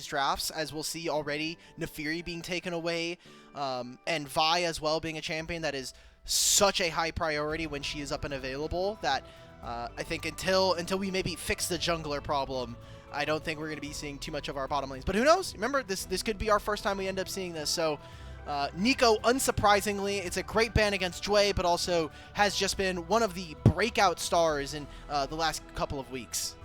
drafts, as we'll see already, Nefiri being taken away, and Vi as well being a champion that is such a high priority when she is up and available that I think until we maybe fix the jungler problem, I don't think we're going to be seeing too much of our bottom lanes. But who knows? Remember, this could be our first time we end up seeing this. So Nico, unsurprisingly, it's a great ban against Jwei, but also has just been one of the breakout stars in the last couple of weeks.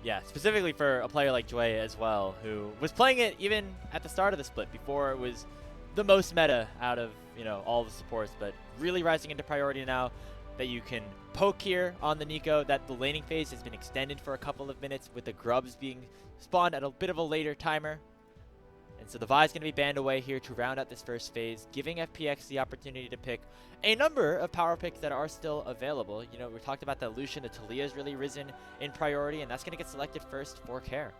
Yeah, specifically for a player like Jwei as well, who was playing it even at the start of the split before it was the most meta out of, you know, all the supports, but really rising into priority now that you can poke here on the Nico, that the laning phase has been extended for a couple of minutes with the grubs being spawned at a bit of a later timer. And so the Vi is going to be banned away here to round out this first phase, giving FPX the opportunity to pick a number of power picks that are still available. You know, we talked about the Lucian, the Talia has really risen in priority, and that's going to get selected first for Kael.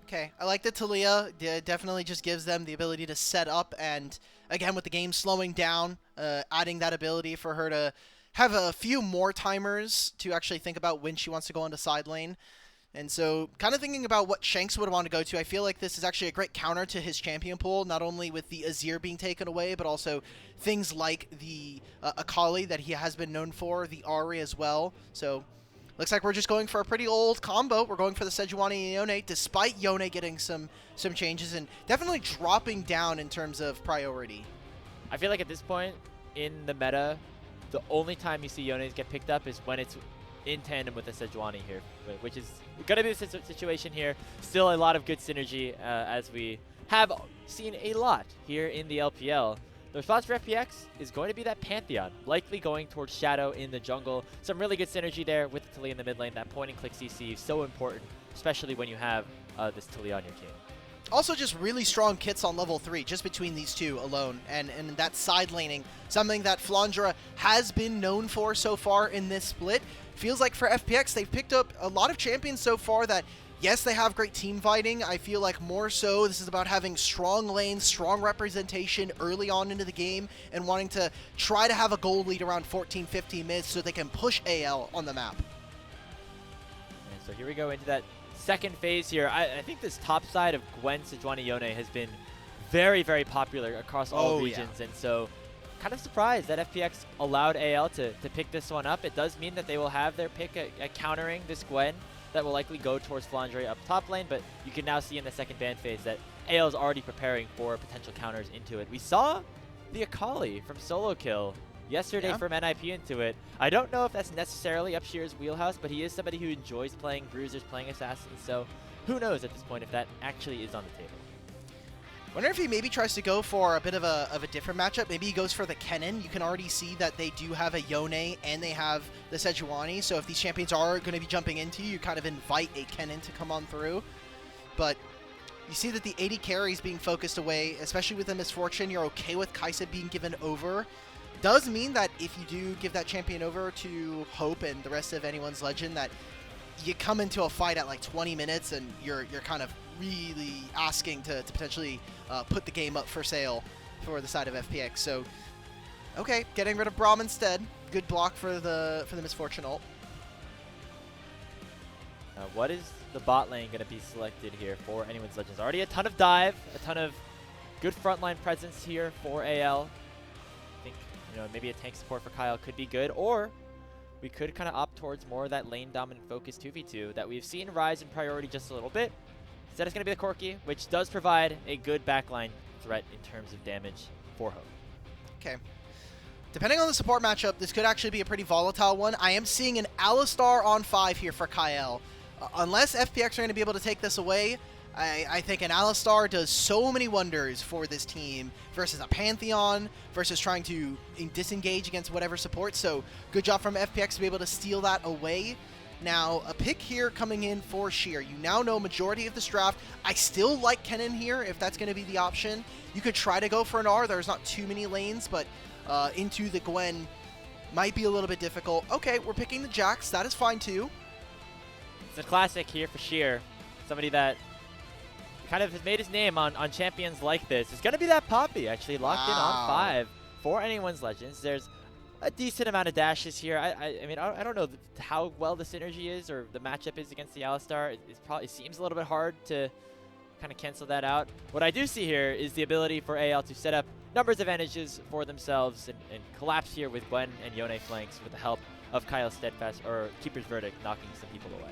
Okay, I like the Talia. Definitely just gives them the ability to set up, and again, with the game slowing down, adding that ability for her to have a few more timers to actually think about when she wants to go into side lane. And so, kind of thinking about what Shanks would want to go to, I feel like this is actually a great counter to his champion pool, not only with the Azir being taken away, but also things like the Akali that he has been known for, the Ahri as well. So, looks like we're just going for a pretty old combo. We're going for the Sejuani and Yone, despite Yone getting some changes and definitely dropping down in terms of priority. I feel like at this point in the meta, the only time you see Yones get picked up is when it's in tandem with the Sejuani here, which is going to be the situation here. Still a lot of good synergy as we have seen a lot here in the LPL. The response for FPX is going to be that Pantheon, likely going towards Shadow in the jungle. Some really good synergy there with Talia in the mid lane. That point and click CC is so important, especially when you have this Talia on your team. Also just really strong kits on level 3, just between these two alone. And that side laning, something that Flandre has been known for so far in this split. Feels like for FPX, they've picked up a lot of champions so far that, yes, they have great team fighting. I feel like more so this is about having strong lanes, strong representation early on into the game, and wanting to try to have a goal lead around 14, 15 minutes so they can push AL on the map. And so here we go into that second phase here. I think this top side of Gwen, Sejuani, Yone has been very, very popular across all regions. Yeah. And so kind of surprised that FPX allowed AL to pick this one up. It does mean that they will have their pick at countering this Gwen that will likely go towards Flandre up top lane, but you can now see in the second ban phase that AL is already preparing for potential counters into it. We saw the Akali from Solo Kill yesterday from NIP into it. I don't know if that's necessarily Upshear's wheelhouse, but he is somebody who enjoys playing bruisers, playing assassins, so who knows at this point if that actually is on the table. Wonder if he maybe tries to go for a bit of a different matchup. Maybe he goes for the Kennen. You can already see that they do have a Yone and they have the Sejuani. So if these champions are going to be jumping into you, you kind of invite a Kennen to come on through. But you see that the 80 carry is being focused away, especially with the Misfortune. You're okay with Kaisa being given over. Does mean that if you do give that champion over to Hope and the rest of anyone's legend, that you come into a fight at like 20 minutes and you're kind of really asking to potentially put the game up for sale for the side of FPX. So, okay, getting rid of Braum instead. Good block for the Misfortune ult. What is the bot lane going to be selected here for anyone's legends? Already a ton of dive, a ton of good frontline presence here for AL. I think, you know, maybe a tank support for Kael could be good, or we could kind of opt towards more of that lane dominant focus 2v2 that we've seen rise in priority just a little bit. Instead, it's going to be the Corki, which does provide a good backline threat in terms of damage for Hope. Okay. Depending on the support matchup, this could actually be a pretty volatile one. I am seeing an Alistar on 5 here for Kael. Unless FPX are going to be able to take this away, I think an Alistar does so many wonders for this team versus a Pantheon, versus trying to disengage against whatever support. So good job from FPX to be able to steal that away. Now, a pick here coming in for Sheer. You now know majority of this draft. I still like Kennen here if that's going to be the option. You could try to go for an R. There's not too many lanes, but into the Gwen might be a little bit difficult. Okay, we're picking the Jax. That is fine too. It's a classic here for Sheer. Somebody that kind of has made his name on champions like this. It's going to be that Poppy, actually, locked in on 5 for anyone's legends. There's a decent amount of dashes here. I mean, I don't know how well the synergy is or the matchup is against the Alistar. It seems a little bit hard to kind of cancel that out. What I do see here is the ability for AL to set up numbers advantages for themselves and collapse here with Gwen and Yone flanks with the help of Kael's Steadfast or Keeper's Verdict knocking some people away.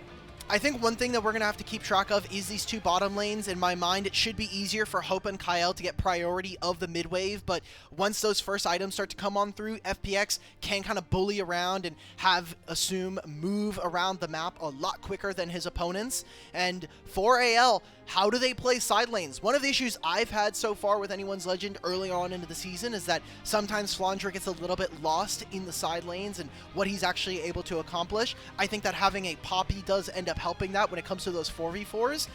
I think one thing that we're going to have to keep track of is these two bottom lanes. In my mind, it should be easier for Hope and Kael to get priority of the mid wave, but once those first items start to come on through, FPX can kind of bully around and have Assume move around the map a lot quicker than his opponents. And for AL, how do they play side lanes? One of the issues I've had so far with Anyone's Legend early on into the season is that sometimes Flandre gets a little bit lost in the side lanes and what he's actually able to accomplish. I think that having a Poppy does end up helping that when it comes to those 4v4s.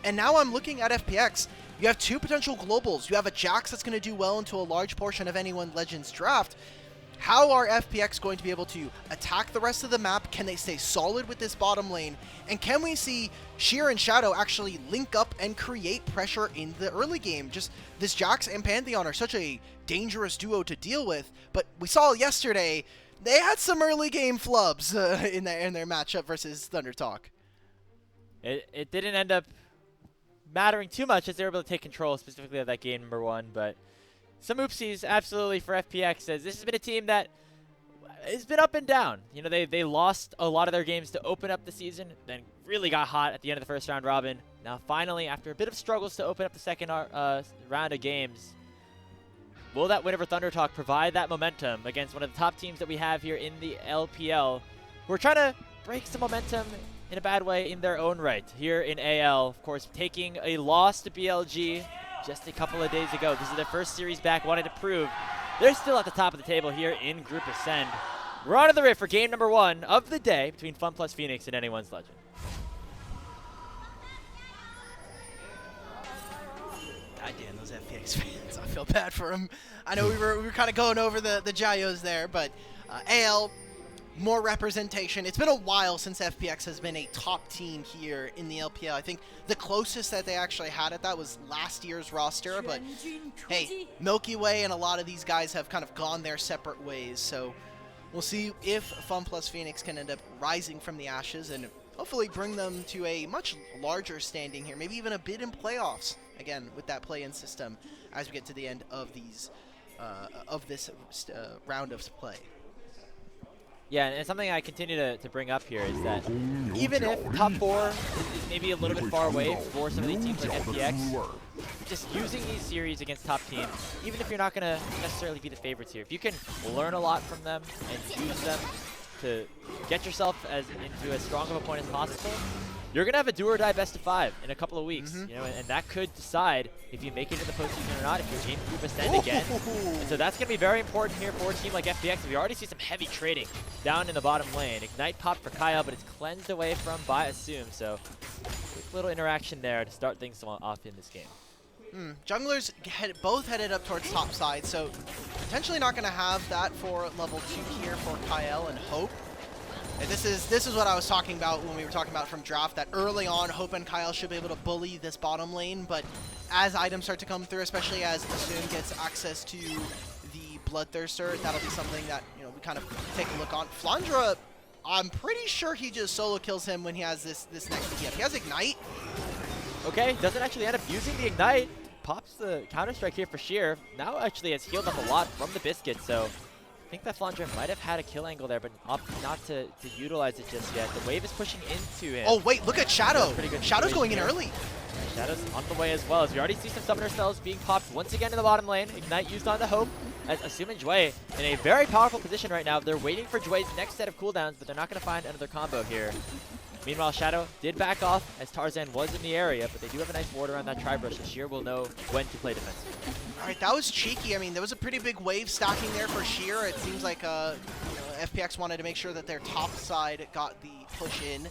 And now I'm looking at FPX. You have two potential globals. You have a Jax that's going to do well into a large portion of Anyone's Legends draft. How are FPX going to be able to attack the rest of the map? Can they stay solid with this bottom lane? And can we see Sheer and Shadow actually link up and create pressure in the early game? Just this Jax and Pantheon are such a dangerous duo to deal with, but we saw yesterday they had some early game flubs in their matchup versus Thunder Talk. It didn't end up mattering too much as they were able to take control specifically of that game number 1, but some oopsies absolutely for FPX, as this has been a team that has been up and down. You know, they lost a lot of their games to open up the season, then really got hot at the end of the first round robin. Now finally, after a bit of struggles to open up the second round of games, will that win over Thunder Talk provide that momentum against one of the top teams that we have here in the LPL? We're trying to break some momentum in a bad way in their own right here in AL. Of course, taking a loss to BLG just a couple of days ago. This is their first series back, wanted to prove they're still at the top of the table here in Group Ascend. We're on to the rift for game number 1 of the day between FunPlus Phoenix and Anyone's Legend. God damn, those FPX fans. I feel bad for them. I know we were kind of going over the Jayos there, but AL, more representation. It's been a while since FPX has been a top team here in the LPL. I think the closest that they actually had at that was last year's roster, but hey, Milky Way and a lot of these guys have kind of gone their separate ways, so we'll see if FunPlus Phoenix can end up rising from the ashes and hopefully bring them to a much larger standing here, maybe even a bid in playoffs, again, with that play-in system as we get to the end of these this round of play. Yeah, and something I continue to bring up here is that even if top 4 is maybe a little bit far away for some of these teams like FPX, just using these series against top teams, even if you're not going to necessarily be the favorites here, if you can learn a lot from them and use them to get yourself into as strong of a point as possible, you're going to have a do-or-die best-of-5 in a couple of weeks, you know, and that could decide if you make it to the postseason or not, if you're in Group Ascend again. And so that's going to be very important here for a team like FPX. We already see some heavy trading down in the bottom lane. Ignite popped for Kael, but it's cleansed away from by Assume, so quick little interaction there to start things off in this game. Junglers both headed up towards top side, so potentially not going to have that for level 2 here for Kael and Hope. And this is what I was talking about when we were talking about from draft, that early on Hope and Kael should be able to bully this bottom lane, but as items start to come through, especially as Assume gets access to the Bloodthirster, that'll be something that, you know, we kind of take a look on. Flandre, I'm pretty sure he just solo kills him when he has this next TF. He has Ignite. Okay, doesn't actually end up using the Ignite. Pops the Counter-Strike here for Sheer. Now actually has healed up a lot from the Biscuit, so I think that Flandre might have had a kill angle there, but opted not to utilize it just yet. The wave is pushing into him. Oh wait, look at Shadow. Shadow's going in early. Shadow's on the way as well, as we already see some summoner cells being popped once again in the bottom lane. Ignite used on the Hope, as Assume and Jwei in a very powerful position right now. They're waiting for Jwei's next set of cooldowns, but they're not going to find another combo here. Meanwhile, Shadow did back off as Tarzan was in the area, but they do have a nice ward around that Tri-Brush, so Sheer will know when to play defensive. All right, that was cheeky. I mean, there was a pretty big wave stacking there for Sheer. It seems like FPX wanted to make sure that their top side got the push in.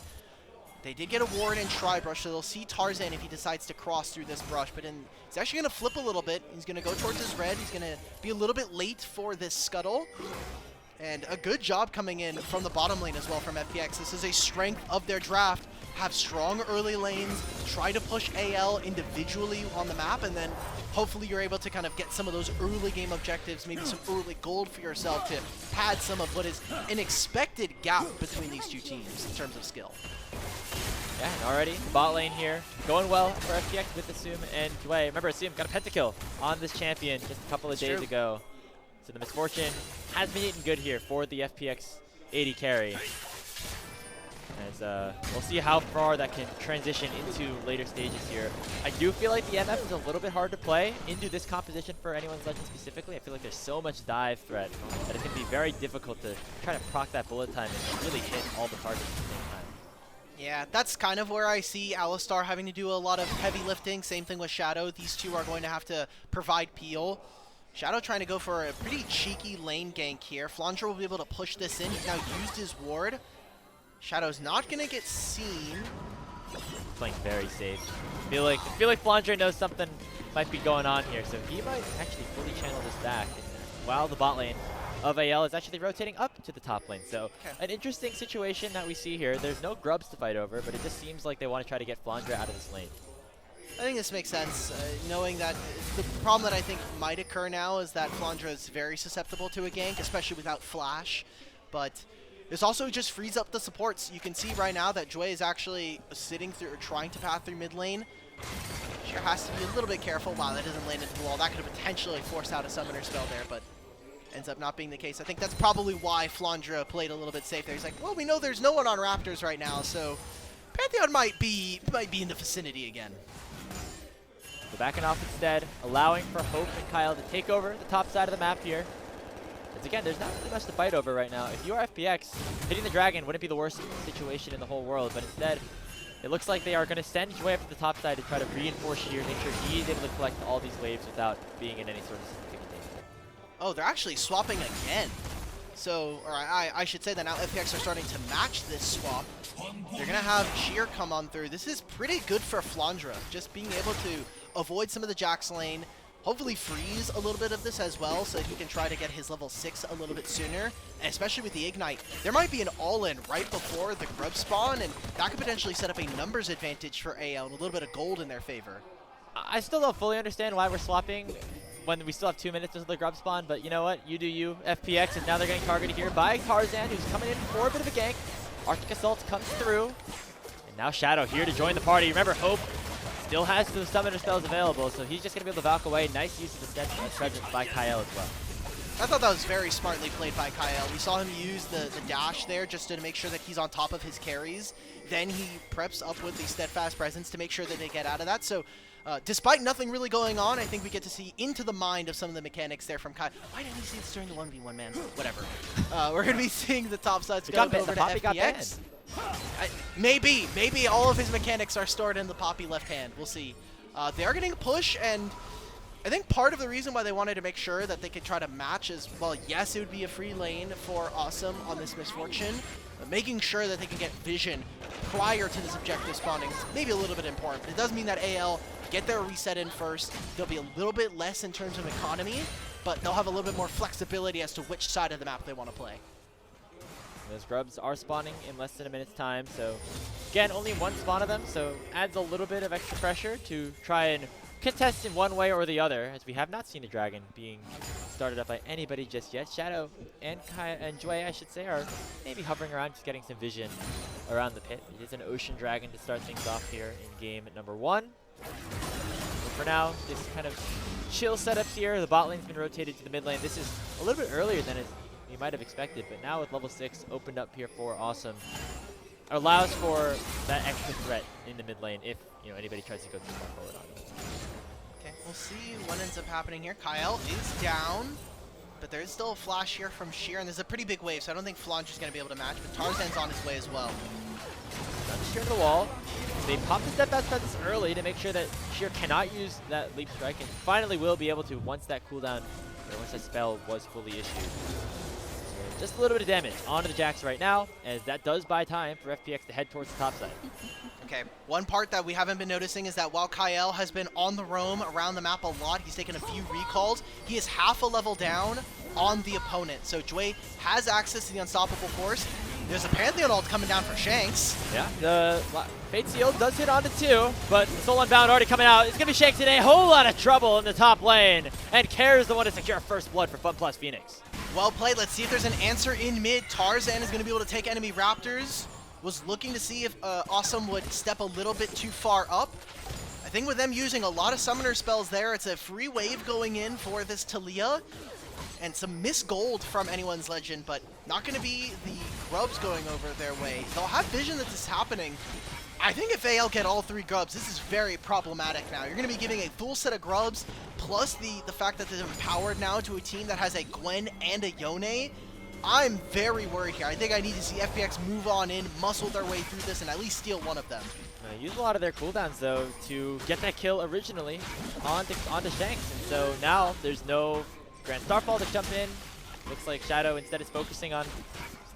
They did get a ward in Tri-Brush, so they'll see Tarzan if he decides to cross through this brush, but he's actually going to flip a little bit. He's going to go towards his red. He's going to be a little bit late for this scuttle. And a good job coming in from the bottom lane as well from FPX. This is a strength of their draft. Have strong early lanes, try to push AL individually on the map, and then hopefully you're able to kind of get some of those early game objectives, maybe some early gold for yourself to pad some of what is an expected gap between these two teams in terms of skill. Yeah, and already the bot lane here going well for FPX with Assume and Jwei. Remember, Assume got a pentakill on this champion just a couple of days ago. So the misfortune has been eaten good here for the FPX 80 carry. As we'll see how far that can transition into later stages here. I do feel like the MF is a little bit hard to play into this composition for anyone's Legend specifically. I feel like there's so much dive threat that it can be very difficult to try to proc that bullet time and really hit all the targets at the same time. Yeah, that's kind of where I see Alistar having to do a lot of heavy lifting. Same thing with Shadow. These two are going to have to provide peel. Shadow trying to go for a pretty cheeky lane gank here. Flandre will be able to push this in. He's now used his ward. Shadow's not going to get seen. Playing very safe. I feel like Flandre knows something might be going on here, so he might actually fully channel this back while the bot lane of AL is actually rotating up to the top lane. So an interesting situation that we see here. There's no grubs to fight over, but it just seems like they want to try to get Flandre out of this lane. I think this makes sense, knowing that the problem that I think might occur now is that Flandre is very susceptible to a gank, especially without flash. But this also just frees up the supports. You can see right now that Jwei is actually sitting through or trying to path through mid lane. Sure has to be a little bit careful. Wow, that doesn't land into the wall. That could have potentially forced out a summoner spell there, but ends up not being the case. I think that's probably why Flandre played a little bit safe there. He's like, well, we know there's no one on Raptors right now, so Pantheon might be in the vicinity again. So backing off instead, allowing for Hope and Kael to take over the top side of the map here. As again, there's not really much to fight over right now. If you are FPX, hitting the dragon wouldn't be the worst situation in the whole world, but instead, it looks like they are going to send Jwei up to the top side to try to reinforce Sheer, make sure he is able to collect all these waves without being in any sort of significant danger. Oh, they're actually swapping again. So, or I should say that now FPX are starting to match this swap. They're going to have Sheer come on through. This is pretty good for Flandre, just being able to avoid some of the Jax lane, hopefully freeze a little bit of this as well so he can try to get his level 6 a little bit sooner, and especially with the Ignite. There might be an all-in right before the grub spawn, and that could potentially set up a numbers advantage for AL and a little bit of gold in their favor. I still don't fully understand why we're swapping when we still have 2 minutes until the grub spawn, but you know what? You do you. FPX, and now they're getting targeted here by Tarzan, who's coming in for a bit of a gank. Arctic Assault comes through, and now Shadow here to join the party. Remember, Hope still has the summoner spells available, so he's just going to be able to valk away. Nice use of the steadfast presence by Kael as well. I thought that was very smartly played by Kael. We saw him use the dash there just to make sure that he's on top of his carries. Then he preps up with the steadfast presence to make sure that they get out of that. So despite nothing really going on, I think we get to see into the mind of some of the mechanics there from Kael. Why didn't we see this during the 1v1, man? Whatever. We're going to be seeing the top sides go over to FPX. Maybe all of his mechanics are stored in the Poppy left hand. We'll see. They are getting a push, and I think part of the reason why they wanted to make sure that they could try to match is, well, yes, it would be a free lane for Awesome on this Misfortune, but making sure that they can get vision prior to this objective spawning is maybe a little bit important. But it does mean that AL get their reset in first. There'll be a little bit less in terms of economy, but they'll have a little bit more flexibility as to which side of the map they want to play. Those grubs are spawning in less than a minute's time, so again, only one spawn of them, so adds a little bit of extra pressure to try and contest in one way or the other, as we have not seen a dragon being started up by anybody just yet. Shadow and Jwei, I should say, are maybe hovering around, just getting some vision around the pit. It is an ocean dragon to start things off here in game number 1. But for now, this kind of chill setups here. The bot lane's been rotated to the mid lane. This is a little bit earlier than we might have expected, but now with level 6 opened up here for Awesome, allows for that extra threat in the mid lane if anybody tries to go too far forward on it. Okay, we'll see what ends up happening here. Kael is down, but there is still a flash here from Sheer, and there's a pretty big wave, so I don't think Flandre's going to be able to match, but Tarzan's on his way as well. Sheer to the wall. They pop the steadfast presence early to make sure that Sheer cannot use that leap strike, and finally will be able to once that cooldown, or once that spell was fully issued. Just a little bit of damage onto the Jax right now, as that does buy time for FPX to head towards the top side. Okay, one part that we haven't been noticing is that while Kael has been on the roam around the map a lot, he's taken a few recalls, he is half a level down on the opponent. So Jwei has access to the Unstoppable Force. There's a Pantheon ult coming down for Shanks. Yeah, the Fate Seal does hit onto 2, but Soul Unbound already coming out. It's going to be Shanks in a whole lot of trouble in the top lane, and Kael is the one to secure first blood for FunPlus Phoenix. Well played. Let's see if there's an answer in mid. Tarzan is going to be able to take enemy Raptors. was looking to see if Awesome would step a little bit too far up. I think with them using a lot of summoner spells there, it's a free wave going in for this Talia. And some missed gold from anyone's Legend, but not going to be the grubs going over their way. They'll have vision that this is happening. I think if AL get all 3 grubs, this is very problematic now. You're going to be giving a full set of grubs, plus the fact that they're empowered now to a team that has a Gwen and a Yone. I'm very worried here. I think I need to see FPX move on in, muscle their way through this, and at least steal one of them. Use a lot of their cooldowns, though, to get that kill originally onto Shanks. And so now there's no Grand Starfall to jump in. Looks like Shadow instead is focusing on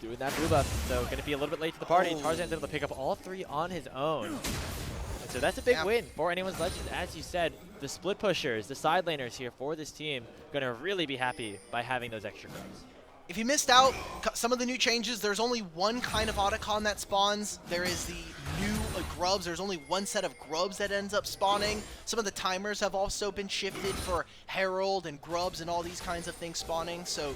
doing that blue buff. So going to be a little bit late to the party. Tarzan's able to pick up all 3 on his own. And so that's a big win for anyone's Legend. As you said, the split pushers, the side laners here for this team, going to really be happy by having those extra grubs. If you missed out, some of the new changes, there's only one kind of Otacon that spawns. There is the new grubs. There's only one set of grubs that ends up spawning. Some of the timers have also been shifted for Herald and grubs and all these kinds of things spawning. So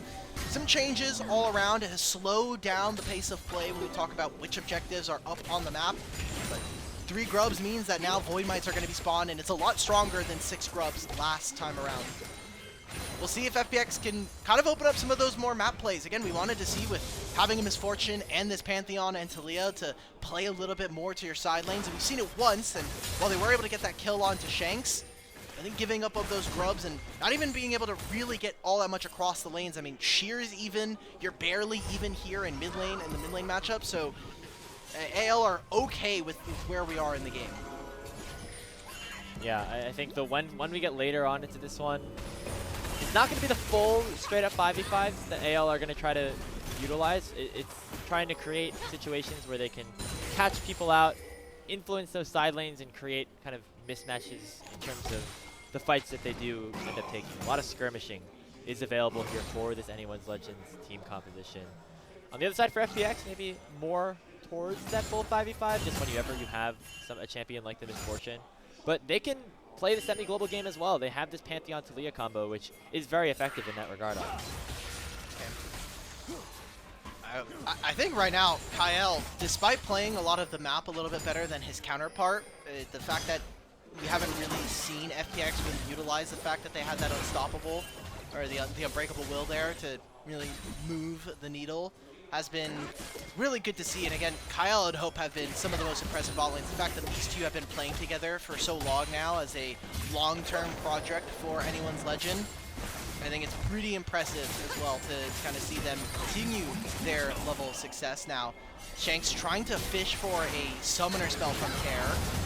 some changes all around. It has slowed down the pace of play when we talk about which objectives are up on the map. But 3 grubs means that now Void Mites are going to be spawned, and it's a lot stronger than 6 grubs last time around. We'll see if FPX can kind of open up some of those more map plays. Again, we wanted to see with having a Misfortune and this Pantheon and Talia to play a little bit more to your side lanes. And we've seen it once, and while they were able to get that kill onto Shanks, I think giving up of those grubs and not even being able to really get all that much across the lanes. I mean, Shear's even, you're barely even here in mid lane, in the mid lane matchup. So AL are okay with where we are in the game. Yeah, I think when we get later on into this one, it's not going to be the full straight-up 5v5s that AL are going to try to utilize. It's trying to create situations where they can catch people out, influence those side lanes, and create kind of mismatches in terms of the fights that they do end up taking. A lot of skirmishing is available here for this Anyone's Legends team composition. On the other side for FPX, maybe more towards that full 5v5, just whenever you have a champion like the Misfortune. But they can play the semi-global game as well. They have this Pantheon Talia combo, which is very effective in that regard. I think right now, Kael, despite playing a lot of the map a little bit better than his counterpart, the fact that we haven't really seen FPX really utilize the fact that they had that unstoppable, or the unbreakable will there to really move the needle, has been really good to see. And again, Kael and Hope have been some of the most impressive bot lanes. The fact that these two have been playing together for so long now as a long-term project for Anyone's Legend, I think it's pretty impressive as well to kind of see them continue their level of success now. Shanks trying to fish for a summoner spell from Kael.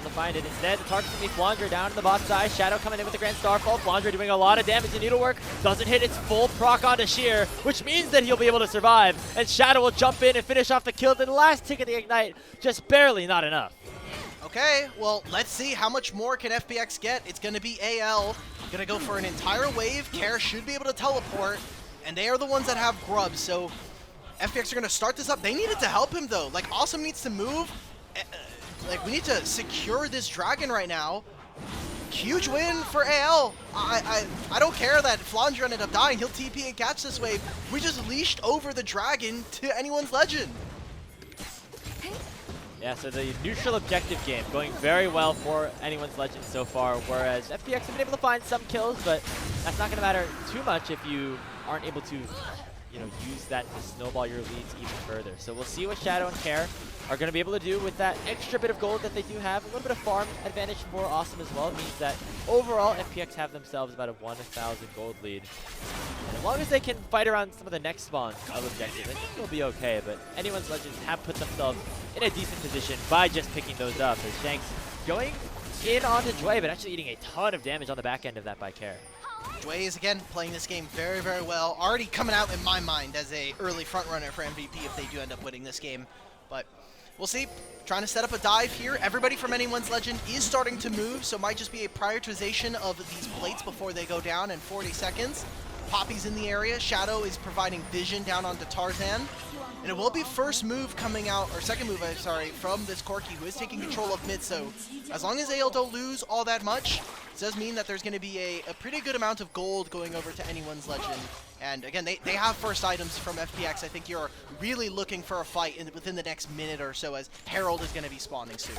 To find it. Instead, the target's going to be Flandre down to the bot side. Shadow coming in with the Grand Starfall. Flandre doing a lot of damage to Needlework. Doesn't hit its full proc onto Sheer, which means that he'll be able to survive. And Shadow will jump in and finish off the kill. The last tick of the Ignite, just barely not enough. Okay, well, let's see how much more can FPX get. It's going to be AL. Going to go for an entire wave. Kael should be able to teleport. And they are the ones that have grubs. So FPX are going to start this up. They needed to help him, though. Like, Awesome needs to move. Like, we need to secure this dragon right now. Huge win for AL. I don't care that Flandre ended up dying. He'll TP and catch this wave. We just leashed over the dragon to Anyone's Legend. Yeah, so the neutral objective game going very well for Anyone's Legend so far, whereas FPX have been able to find some kills, but that's not going to matter too much if you aren't able to, use that to snowball your leads even further. So we'll see what Shadow and Kael are going to be able to do with that extra bit of gold that they do have. A little bit of farm advantage for Awesome as well. It means that overall, FPX have themselves about a 1,000 gold lead. And as long as they can fight around some of the next spawns of objectives, I think they'll be okay. But Anyone's Legends have put themselves in a decent position by just picking those up. As Shanks going in onto Jwei, but actually eating a ton of damage on the back end of that by Kael. Jwei is again playing this game very, very well. Already coming out in my mind as a early frontrunner for MVP if they do end up winning this game. But we'll see. Trying to set up a dive here. Everybody from Anyone's Legend is starting to move, so it might just be a prioritization of these plates before they go down in 40 seconds. Poppy's in the area. Shadow is providing vision down onto Tarzan. And it will be first move coming out, or second move, I'm sorry, from this Corki, who is taking control of mid. So as long as AL don't lose all that much, It does mean that there's going to be a pretty good amount of gold going over to anyone's legend. And again, they have first items from FPX. I think you're really looking for a fight within the next minute or so, as Herald is going to be spawning soon.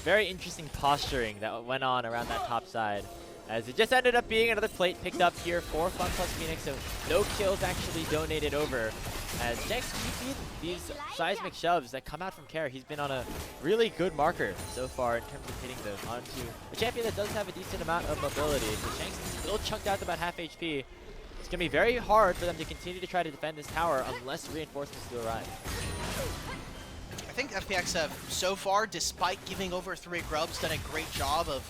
Very interesting posturing that went on around that top side, as it just ended up being another plate picked up here for FunPlus Phoenix, so no kills actually donated over. As Shanks keeps these seismic shoves that come out from Kael. He's been on a really good marker so far in terms of hitting those onto a champion that does have a decent amount of mobility. So Shanks is still chunked out to about half HP. It's going to be very hard for them to continue to try to defend this tower unless reinforcements do arrive. I think FPX have, so far, despite giving over 3 grubs, done a great job of,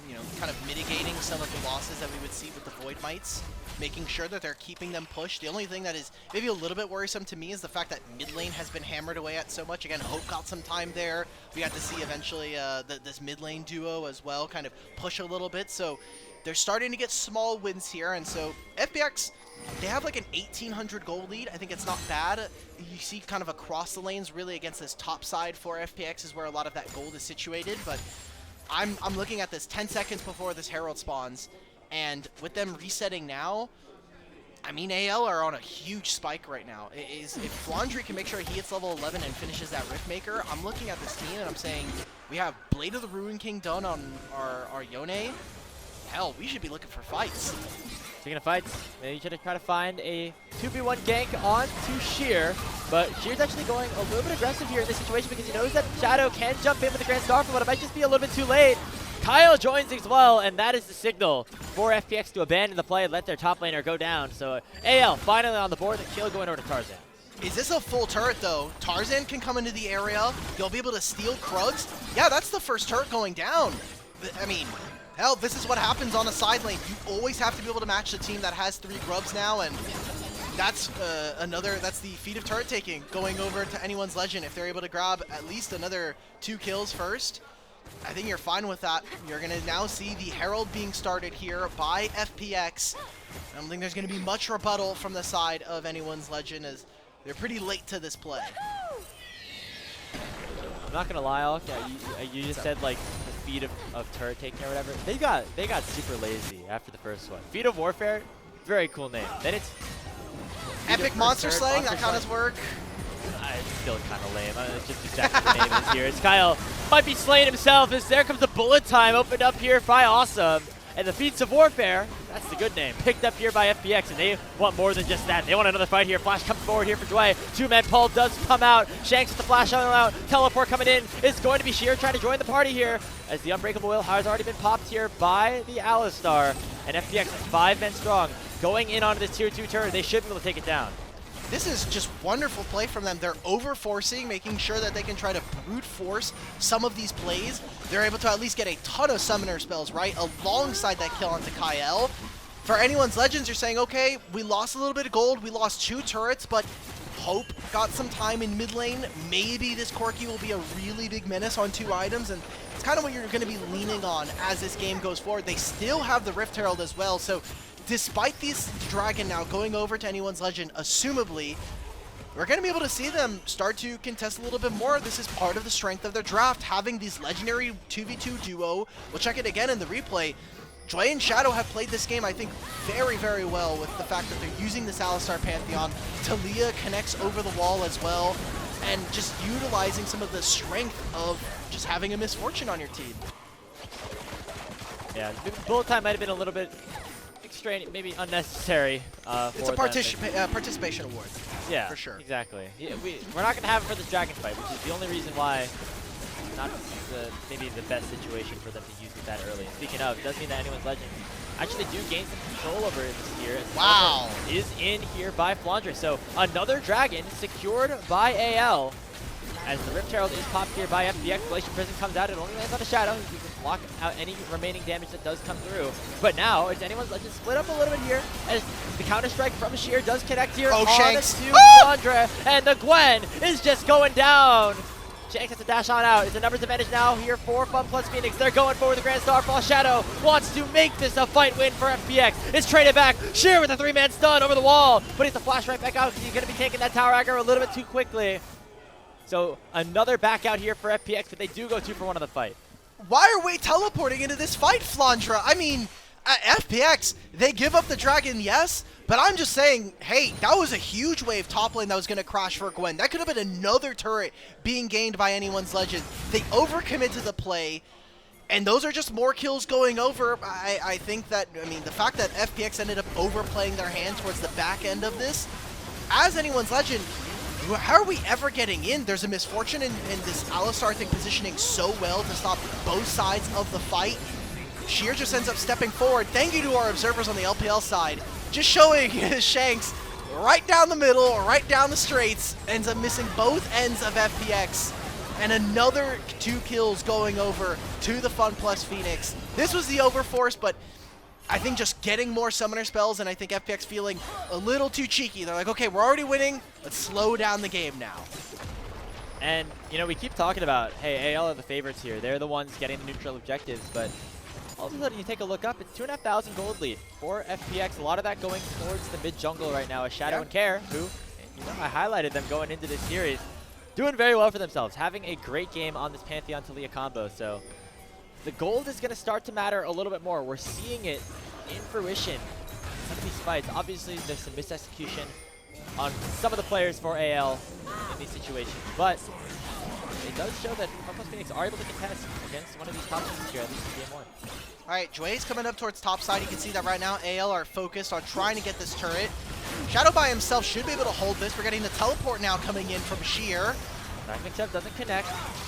you know, kind of mitigating some of the losses that we would see with the Void Mites, making sure that they're keeping them pushed. The only thing that is maybe a little bit worrisome to me is the fact that mid lane has been hammered away at so much. Again, Hope got some time there. We got to see eventually this mid lane duo as well kind of push a little bit. So they're starting to get small wins here, and so FPX, they have like an 1,800 gold lead. I think it's not bad. You see kind of across the lanes, really against this top side for FPX is where a lot of that gold is situated, but I'm looking at this 10 seconds before this Herald spawns, and with them resetting now, I mean, AL are on a huge spike right now. If Flandre can make sure he hits level 11 and finishes that Riftmaker, I'm looking at this team and I'm saying, we have Blade of the Ruin King done on our Yone. Hell, we should be looking for fights. Speaking of fights, they should try to find a 2v1 gank on to Sheer, but Sheer's actually going a little bit aggressive here in this situation because he knows that Shadow can jump in with the Grand Star, but it might just be a little bit too late. Kael joins as well, and that is the signal for FPX to abandon the play and let their top laner go down. So AL finally on the board, the kill going over to Tarzan. Is this a full turret though? Tarzan can come into the area, you'll be able to steal Krugs. Yeah, that's the first turret going down. I mean, hell, this is what happens on a side lane. You always have to be able to match the team that has 3 grubs now, and that's that's the feat of turret taking, going over to anyone's legend. If they're able to grab at least another 2 kills first, I think you're fine with that. You're going to now see the Herald being started here by FPX. I don't think there's going to be much rebuttal from the side of anyone's legend, as they're pretty late to this play. I'm not going to lie, Alk, you just said like the feat of turret taking or whatever. They got super lazy after the first one. Feat of Warfare, very cool name. Then it's Epic Monster Slaying, that kind of work. It's still kind of lame. It's just exactly what the name is here. It's Kael might be slaying himself as there comes the bullet time opened up here by Awesome. And the Feats of Warfare, that's the good name, picked up here by FPX, and they want more than just that. They want another fight here. Flash comes forward here for Jwei. 2-man pull does come out. Shanks with the flash on out. Teleport coming in. It's going to be Sheer trying to join the party here, as the Unbreakable Will has already been popped here by the Alistar. And FPX 5 men strong. Going in onto this tier 2 turret, they should be able to take it down. This is just wonderful play from them. They're over-forcing, making sure that they can try to brute force some of these plays. They're able to at least get a ton of summoner spells, right, alongside that kill onto Kael. For anyone's legends, you're saying, okay, we lost a little bit of gold, we lost 2 turrets, but Hope got some time in mid lane. Maybe this Corki will be a really big menace on 2 items, and it's kind of what you're going to be leaning on as this game goes forward. They still have the Rift Herald as well, so despite this Dragon now going over to anyone's legend, assumably, we're going to be able to see them start to contest a little bit more. This is part of the strength of their draft, having these legendary 2v2 duo. We'll check it again in the replay. Jwei and Shadow have played this game, I think, very, very well with the fact that they're using this Alistar Pantheon. Talia connects over the wall as well, and just utilizing some of the strength of just having a misfortune on your team. Yeah, bullet time might have been a little bit maybe unnecessary. It's a participation award. Yeah, for sure. Exactly. Yeah, we're not going to have it for this Dragon fight, which is the only reason why not maybe the best situation for them to use it that early. And speaking of, it does mean that anyone's legend actually do gain some control over this tier. Wow. Is in here by Flandre. So another Dragon secured by AL. As the Rift Herald is popped here by FPX, Glacier Prison comes out, it only lands on a Shadow. You can block out any remaining damage that does come through. But now, it's anyone's legend split up a little bit here, as the counter-strike from Sheer does connect here on Shanks. to Flandre, and the Gwen is just going down. Shanks has to dash on out. It's a numbers advantage now here for FunPlus Phoenix. They're going forward. The Grand Starfall Shadow wants to make this a fight win for FPX. It's traded back. Sheer with a 3-man stun over the wall, but he's the flash right back out because he's going to be taking that tower aggro a little bit too quickly. So another back out here for FPX, but they do go 2 for 1 on the fight. why are we teleporting into this fight, Flandre? I mean, at FPX, they give up the dragon, yes, but I'm just saying, hey, that was a huge wave top lane that was going to crash for Gwen. That could have been another turret being gained by anyone's legend. They overcommit to the play, and those are just more kills going over. I think that, I mean, the fact that FPX ended up overplaying their hand towards the back end of this, as anyone's legend, how are we ever getting in? There's a misfortune in this Alistar thing positioning so well to stop both sides of the fight. Sheer just ends up stepping forward. Thank you to our observers on the LPL side. Just showing Shanks right down the middle, right down the straights, ends up missing both ends of FPX. And another 2 kills going over to the FunPlus Phoenix. This was the overforce, but I think just getting more summoner spells, and I think FPX feeling a little too cheeky. They're like, okay, we're already winning. Let's slow down the game now. And, you know, we keep talking about, hey, AL are the favorites here. They're the ones getting the neutral objectives, but all of a sudden you take a look up, it's 2,500 gold lead for FPX. A lot of that going towards the mid jungle right now as Shadow and Kael, who, you know, I highlighted them going into this series, doing very well for themselves, having a great game on this Pantheon Talia combo. So the gold is going to start to matter a little bit more. We're seeing it in fruition in some of these fights. Obviously, there's some misexecution on some of the players for AL in these situations, but it does show that FunPlus Phoenix are able to contest against one of these top teams here, at least in game 1. All right, Jwei's coming up towards top side. You can see that right now AL are focused on trying to get this turret. Shadow by himself should be able to hold this. We're getting the teleport now coming in from Sheer. Mix-up doesn't connect,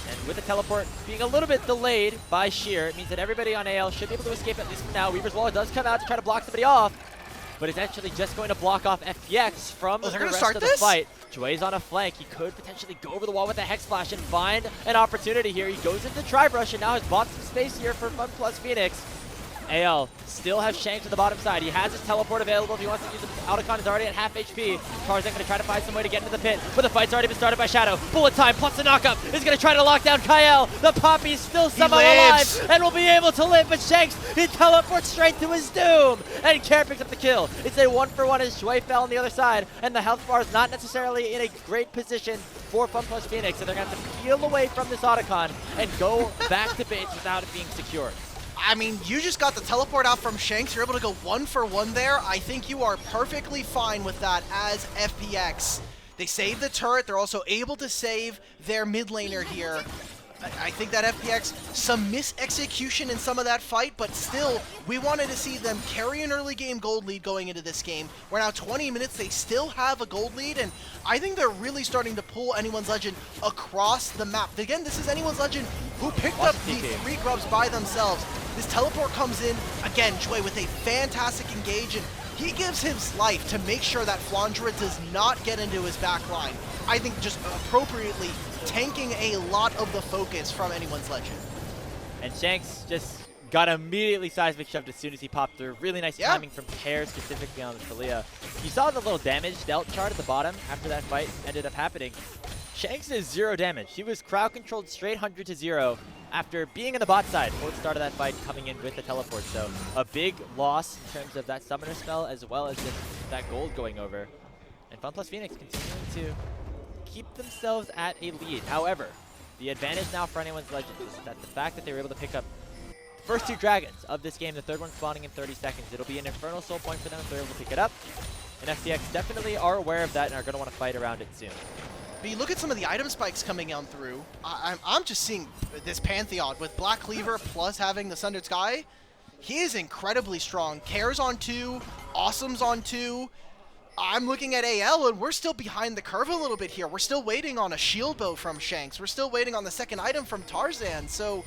and with the teleport being a little bit delayed by Sheer, it means that everybody on AL should be able to escape at least for now. Weaver's Wall does come out to try to block somebody off, but it's actually just going to block off FPX from the rest of the fight. Jwei's on a flank. He could potentially go over the wall with a Hex Splash and find an opportunity here. He goes into Tri-Brush and now has bought some space here for FunPlus Phoenix. AL still has Shanks on the bottom side. He has his teleport available if he wants to use it. Autocon is already at half HP. Tarzan going to try to find some way to get into the pit, but the fight's already been started by Shadow. Bullet time plus the knockup is going to try to lock down Kael. The Poppy's still somehow alive and will be able to live, but Shanks, he teleports straight to his doom, and Kael picks up the kill. It's a 1-for-1 as Jwei fell on the other side, and the health bar is not necessarily in a great position for FunPlus Phoenix, so they're going to have to peel away from this Autocon and go back to base without it being secure. I mean, you just got the teleport out from Shanks. You're able to go 1-for-1 there. I think you are perfectly fine with that as FPX. They save the turret. They're also able to save their mid laner here. I think that FPX, some mis-execution in some of that fight, but still, we wanted to see them carry an early game gold lead going into this game. We're now 20 minutes, they still have a gold lead, and I think they're really starting to pull Anyone's Legend across the map. Again, this is Anyone's Legend who picked up the 3 grubs by themselves. This teleport comes in, again, Jwei with a fantastic engage, and he gives his life to make sure that Flandre does not get into his back line. I think just appropriately tanking a lot of the focus from Anyone's Legend. And Shanks just got immediately seismic shoved as soon as he popped through. Really nice timing from Kael specifically on the Talia. You saw the little damage dealt chart at the bottom after that fight ended up happening. Shanks is 0 damage. He was crowd controlled straight 100 to 0 after being in the bot side for the start of that fight, coming in with the teleport. So a big loss in terms of that summoner spell as well as that gold going over. And FunPlus Phoenix continuing to keep themselves at a lead. However, the advantage now for Anyone's Legend is that the fact that they were able to pick up the first 2 dragons of this game, the third one spawning in 30 seconds. It'll be an Infernal Soul point for them if they're able to pick it up. And FPX definitely are aware of that and are going to want to fight around it soon. But you look at some of the item spikes coming on through. I'm just seeing this Pantheon with Black Cleaver plus having the Sundered Sky. He is incredibly strong. Kael's on 2, Awesome's on 2. I'm looking at AL, and we're still behind the curve a little bit here. We're still waiting on a shield bow from Shanks. We're still waiting on the second item from Tarzan. So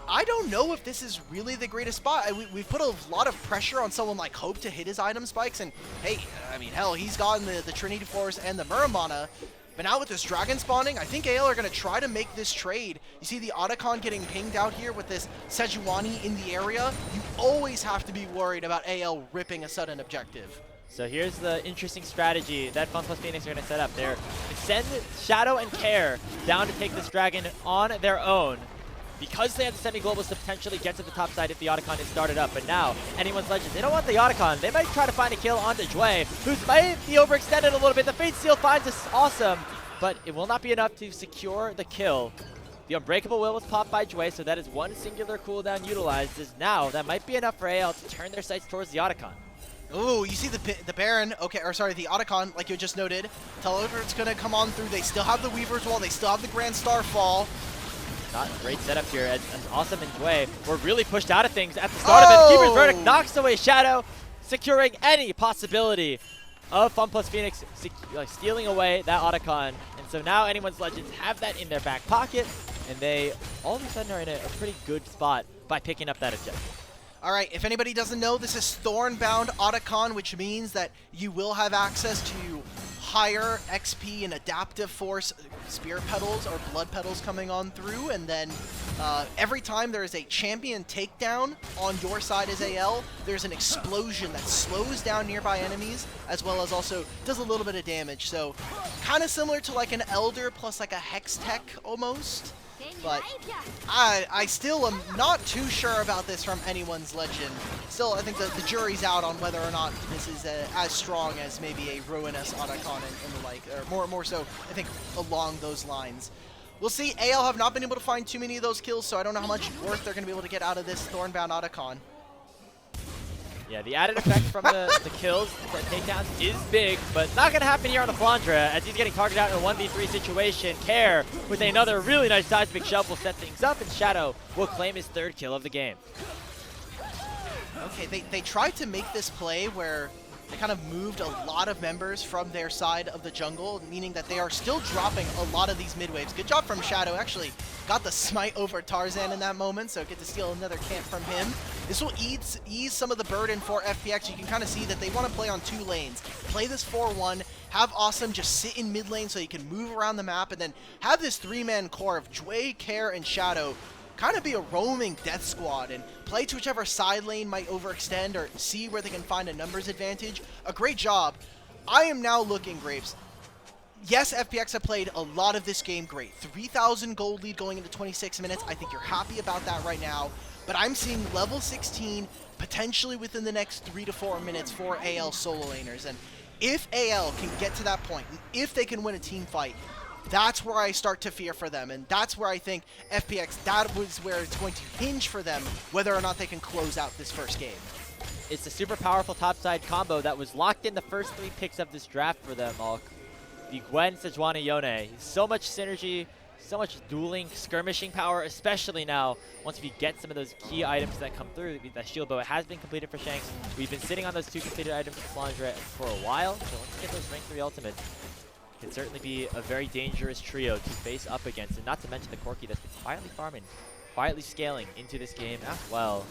I don't know if this is really the greatest spot. We've put a lot of pressure on someone like Hope to hit his item spikes. And hey, I mean, hell, he's gotten the Trinity Force and the Muramana. But now with this dragon spawning, I think AL are going to try to make this trade. You see the Otacon getting pinged out here with this Sejuani in the area. You always have to be worried about AL ripping a sudden objective. So here's the interesting strategy that FunPlus Phoenix are going to set up. They're going to send Shadow and Kael down to take this dragon on their own, because they have the semi-globals to potentially get to the top side if the Otacon is started up. But now, Anyone's Legend, they don't want the Otacon. They might try to find a kill onto Jwei, who might be overextended a little bit. The Fate Seal finds us awesome, but it will not be enough to secure the kill. The Unbreakable Will was popped by Jwei, so that is one singular cooldown utilized. As now, that might be enough for AL to turn their sights towards the Otacon. Ooh, you see the Baron, okay, or sorry, the Otacon, like you just noted. Teleport's gonna come on through. They still have the Weaver's Wall. They still have the Grand Starfall. Not a great setup here, as Awesome and Jwei were really pushed out of things at the start of it. Keeper's Verdict knocks away Shadow, securing any possibility of FunPlus Phoenix stealing away that Otacon. And so now Anyone's Legends have that in their back pocket, and they all of a sudden are in a pretty good spot by picking up that objective. All right, if anybody doesn't know, this is Thornbound Otacon, which means that you will have access to higher XP and adaptive force spear petals or blood petals coming on through, and then every time there is a champion takedown on your side as AL, there's an explosion that slows down nearby enemies, as well as also does a little bit of damage. So kind of similar to like an Elder plus like a Hex Tech almost. But I still am not too sure about this from Anyone's Legend. Still, I think the jury's out on whether or not this is as strong as maybe a Ruinous Otacon and the like, or more so, I think, along those lines. We'll see. AL have not been able to find too many of those kills, so I don't know how much worth they're going to be able to get out of this Thornbound Otacon. Yeah, the added effect from the kills, the takedowns is big, but not going to happen here on the Flandre, as he's getting targeted out in a 1v3 situation. Kael with another really nice seismic shove will set things up, and Shadow will claim his third kill of the game. Okay, they tried to make this play where they kind of moved a lot of members from their side of the jungle, meaning that they are still dropping a lot of these mid waves. Good job from Shadow. Actually got the smite over Tarzan in that moment, so get to steal another camp from him. This will ease some of the burden for FPX. You can kind of see that they want to play on 2 lanes. Play this 4-1, have Awesome just sit in mid lane so you can move around the map, and then have this 3-man core of Jwei, Kael, and Shadow kind of be a roaming death squad and play to whichever side lane might overextend or see where they can find a numbers advantage. A great job. I am now looking, Grapes. Yes, FPX have played a lot of this game great. 3,000 gold lead going into 26 minutes. I think you're happy about that right now. But I'm seeing level 16 potentially within the next 3 to 4 minutes for AL solo laners. And if AL can get to that point, and if they can win a team fight, that's where I start to fear for them, and that's where I think FPX, that was where it's going to hinge for them, whether or not they can close out this first game. It's a super powerful topside combo that was locked in the first 3 picks of this draft for them all. The Gwen, Sejuani, Yone. So much synergy, so much dueling, skirmishing power, especially now, once we get some of those key items that come through. That shield bow has been completed for Shanks. We've been sitting on those 2 completed items for Flandre for a while, so once we get those rank 3 ultimates, can certainly be a very dangerous trio to face up against, and not to mention the Corki that's been quietly farming, quietly scaling into this game as well.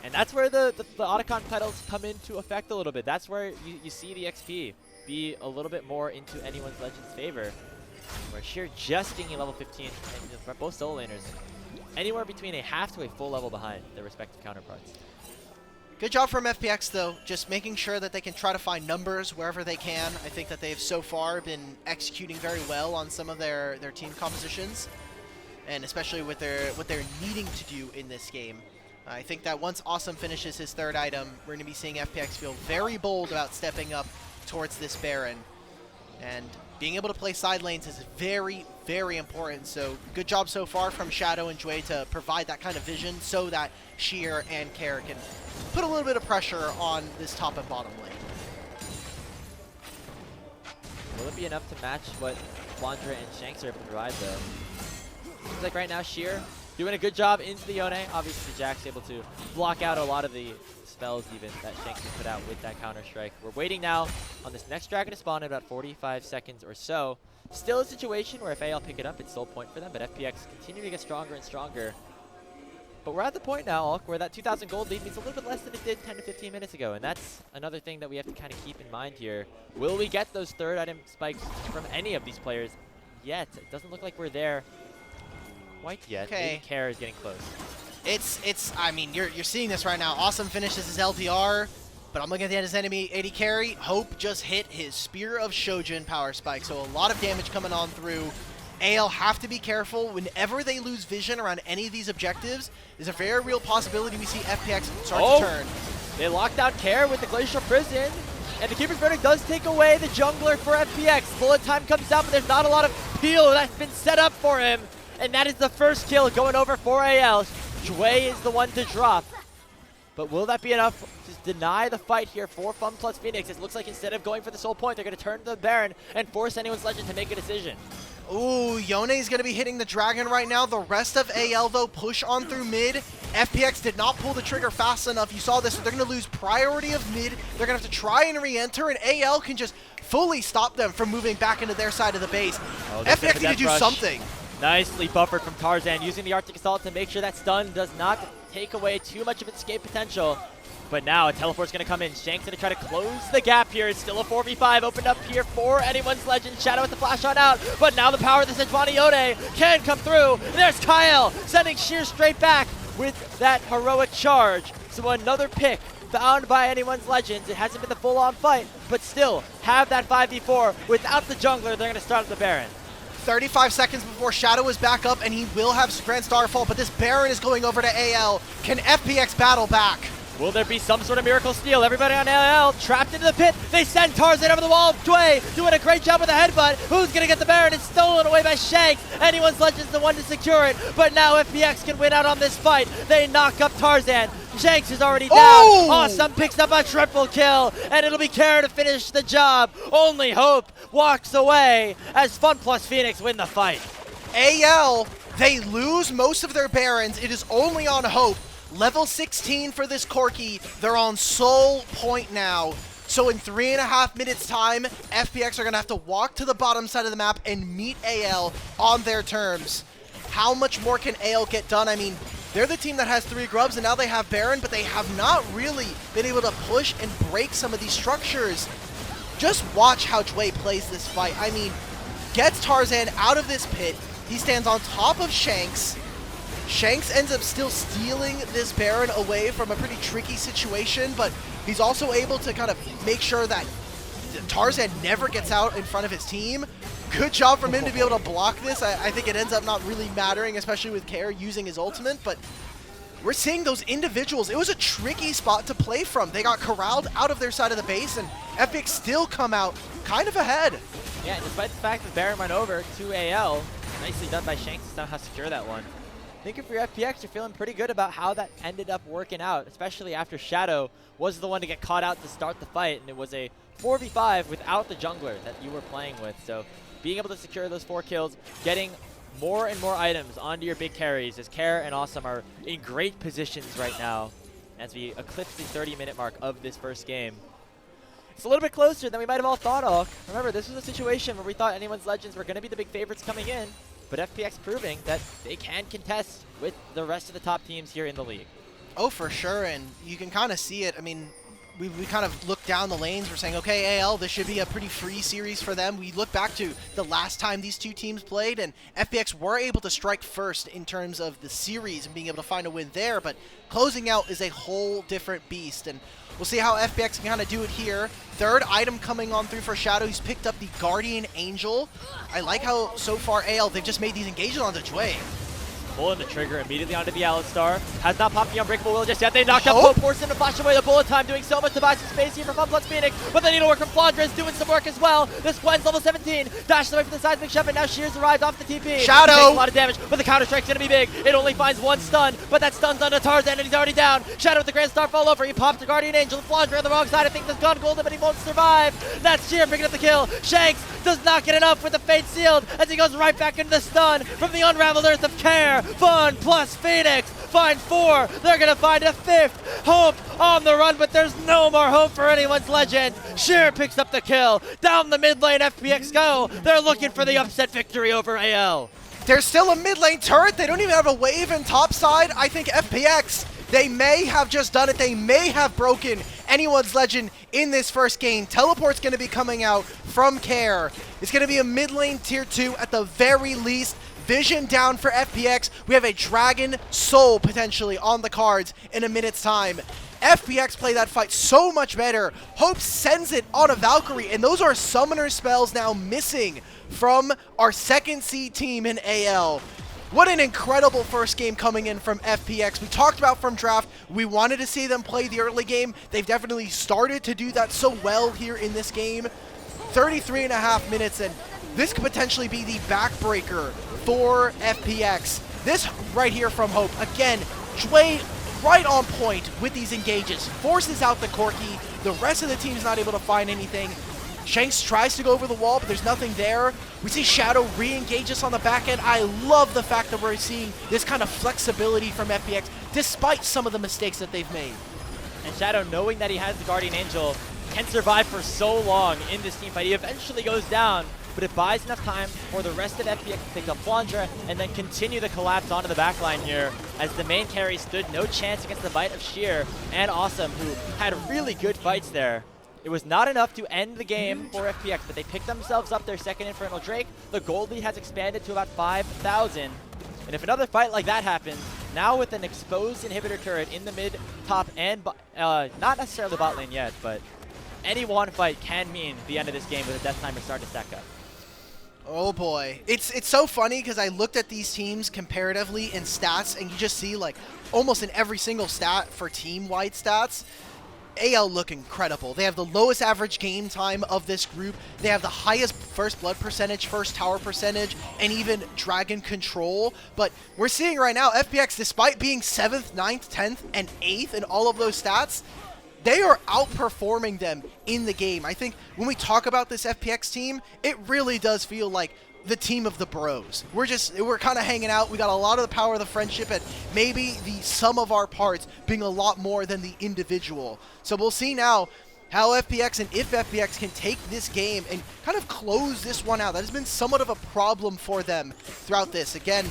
And that's where the Otacon petals come into effect a little bit. That's where you see the XP be a little bit more into Anyone's Legend's favor, where Sheer just being level 15, and both solo laners anywhere between a half to a full level behind their respective counterparts. Good job from FPX, though, just making sure that they can try to find numbers wherever they can. I think that they've so far been executing very well on some of their team compositions, and especially with what they're needing to do in this game. I think that once Awesome finishes his 3rd item, we're going to be seeing FPX feel very bold about stepping up towards this Baron. And being able to play side lanes is very, very important. So good job so far from Shadow and Jwei to provide that kind of vision so that Sheer and Kael can put a little bit of pressure on this top and bottom lane. Will it be enough to match what Flandre and Shanks are able to provide, though? Seems like right now Sheer doing a good job into the Yone. Obviously, Jack's able to block out a lot of the spells even that Shanks can put out with that counter-strike. We're waiting now on this next dragon to spawn in about 45 seconds or so. Still a situation where if AL pick it up, it's still a point for them, but FPX continue to get stronger and stronger. But we're at the point now, Ulk, where that 2,000 gold lead means a little bit less than it did 10 to 15 minutes ago, and that's another thing that we have to kind of keep in mind here. Will we get those 3rd item spikes from any of these players yet? It doesn't look like we're there quite yet. Okay. Maybe Kael is getting close. I mean, you're seeing this right now. Awesome finishes his LPR, but I'm looking at his enemy AD carry. Hope just hit his Spear of Shojin power spike, so a lot of damage coming on through. AL have to be careful. Whenever they lose vision around any of these objectives, there's a very real possibility we see FPX start to turn. They locked down Kael with the Glacial Prison, and the Keeper's Verdict does take away the jungler for FPX. Bullet time comes out, but there's not a lot of peel that's been set up for him. and that is the first kill going over for AL. Jwei is the one to drop. But will that be enough to deny the fight here for FunPlus Phoenix? It looks like instead of going for the soul point, they're going to turn to the Baron and force anyone's legend to make a decision. Ooh, Yone's going to be hitting the dragon right now. The rest of AL, though, push on through mid. FPX did not pull the trigger fast enough. You saw this, so they're going to lose priority of mid. They're going to have to try and re-enter, and AL can just fully stop them from moving back into their side of the base. FPX need to do something. Nicely buffered from Tarzan, using the Arctic Assault to make sure that stun does not take away too much of its escape potential. But now a teleport's going to come in. Shanks going to try to close the gap here. It's still a 4v5 opened up here for anyone's legend. Shadow with the flash on out. But now the power of the Sejuani Yone can come through. There's Kael sending Sheer straight back with that heroic charge. So another pick found by anyone's legends. It hasn't been the full-on fight, but still have that 5v4. Without the jungler, they're going to start at the Baron. 35 seconds before Shadow is back up, and he will have Grand Starfall, but this Baron is going over to AL. Can FPX battle back? Will there be some sort of miracle steal? Everybody on AL trapped into the pit. They send Tarzan over the wall. Jwei doing a great job with the headbutt. Who's going to get the Baron? It's stolen away by Shanks. Anyone's legend's the one to secure it. But now FPX can win out on this fight. They knock up Tarzan. Shanks is already down. Oh! Awesome picks up a triple kill. And it'll be Kael to finish the job. Only Hope walks away as FunPlus Phoenix win the fight. AL, they lose most of their Barons. It is only on Hope. Level 16 for this Corki. They're on soul point now. So in 3.5 minutes time, FPX are going to have to walk to the bottom side of the map and meet AL on their terms. How much more can AL get done? I mean, they're the team that has 3 grubs and now they have Baron, but they have not really been able to push and break some of these structures. Just watch how Jwei plays this fight. I mean, gets Tarzan out of this pit. He stands on top of Shanks. Shanks ends up still stealing this Baron away from a pretty tricky situation, but he's also able to kind of make sure that Tarzan never gets out in front of his team. Good job from him to be able to block this. I think it ends up not really mattering, especially with Kael using his ultimate, but we're seeing those individuals. It was a tricky spot to play from. They got corralled out of their side of the base, and FPX still come out kind of ahead. Yeah, despite the fact that Baron went over to AL, nicely done by Shanks to somehow secure that one. I think if you're FPX, you're feeling pretty good about how that ended up working out, especially after Shadow was the one to get caught out to start the fight, and it was a 4v5 without the jungler that you were playing with. So being able to secure those 4 kills, getting more and more items onto your big carries as Kael and Awesome are in great positions right now as we eclipse the 30-minute mark of this first game. It's a little bit closer than we might have all thought of. Remember, this was a situation where we thought anyone's legends were going to be the big favorites coming in, but FPX proving that they can contest with the rest of the top teams here in the league. Oh, for sure, and you can kind of see it. I mean, we kind of look down the lanes. We're saying, okay, AL, this should be a pretty free series for them. We look back to the last time these two teams played, and FPX were able to strike first in terms of the series and being able to find a win there, but closing out is a whole different beast, and we'll see how FPX can kind of do it here. Third item coming on through for Shadow. He's picked up the Guardian Angel. I like how, so far, AL, they've just made these engagements onto Jwei. Pulling the trigger immediately onto the Alistar. Has not popped the Unbreakable Will just yet. They knocked up Hope, forced him to flash away the bullet time, doing so much to buy some space here for FunPlus Phoenix, but the needlework from Flandre is doing some work as well. This Gwen's level 17, dashes away from the seismic shove, and now Shears arrived off the TP. Shadow! He takes a lot of damage, but the counter-strike's gonna be big. It only finds 1 stun, but that stun's onto Tarzan, and he's already down. Shadow with the Grand Star fall over. He pops the Guardian Angel, and Flandre on the wrong side. I think this gun golden, but he won't survive. That's Sheer picking up the kill. Shanks does not get enough with the Fate sealed as he goes right back into the stun from the unraveled earth of Kael. FunPlus Phoenix find 4. They're gonna find a 5th. Hope on the run, but there's no more hope for anyone's legend. Sheer picks up the kill. Down the mid lane, FPX go. They're looking for the upset victory over AL. There's still a mid lane turret. They don't even have a wave in top side. I think FPX, they may have just done it. They may have broken anyone's legend in this first game. Teleport's going to be coming out from Kael. It's going to be a mid lane tier 2 at the very least. Vision down for FPX. We have a Dragon Soul potentially on the cards in a minute's time. FPX play that fight so much better. Hope sends it on a Valkyrie, and those are summoner spells now missing from our second seed team in AL. What an incredible first game coming in from FPX. We talked about from draft, we wanted to see them play the early game. They've definitely started to do that so well here in this game. 33.5 minutes, and this could potentially be the backbreaker for FPX. This right here from Hope. Again, Jwei right on point with these engages. Forces out the Corki. The rest of the team's not able to find anything. Shanks tries to go over the wall, but there's nothing there. We see Shadow re-engage us on the back end. I love the fact that we're seeing this kind of flexibility from FPX, despite some of the mistakes that they've made. And Shadow, knowing that he has the Guardian Angel, can survive for so long in this team fight. He eventually goes down, but it buys enough time for the rest of FPX to pick up Flandre and then continue the collapse onto the backline here, as the main carry stood no chance against the bite of Sheer and Awesome, who had really good fights there. It was not enough to end the game for FPX, but they picked themselves up their second Infernal Drake. The gold lead has expanded to about 5,000. And if another fight like that happens, now with an exposed inhibitor turret in the mid, top, and not necessarily bot lane yet, but any one fight can mean the end of this game with a death timer starting to stack up. Oh boy. It's so funny because I looked at these teams comparatively in stats, and you just see like almost in every single stat for team-wide stats, AL look incredible. They have the lowest average game time of this group. They have the highest first blood percentage, first tower percentage, and even dragon control. But we're seeing right now, FPX, despite being 7th, 9th, 10th, and 8th in all of those stats, they are outperforming them in the game. I think when we talk about this FPX team, it really does feel like the team of the bros. We're kind of hanging out. We got a lot of the power of the friendship, and maybe the sum of our parts being a lot more than the individual. So we'll see now how FPX and if FPX can take this game and kind of close this one out. That has been somewhat of a problem for them throughout this. Again,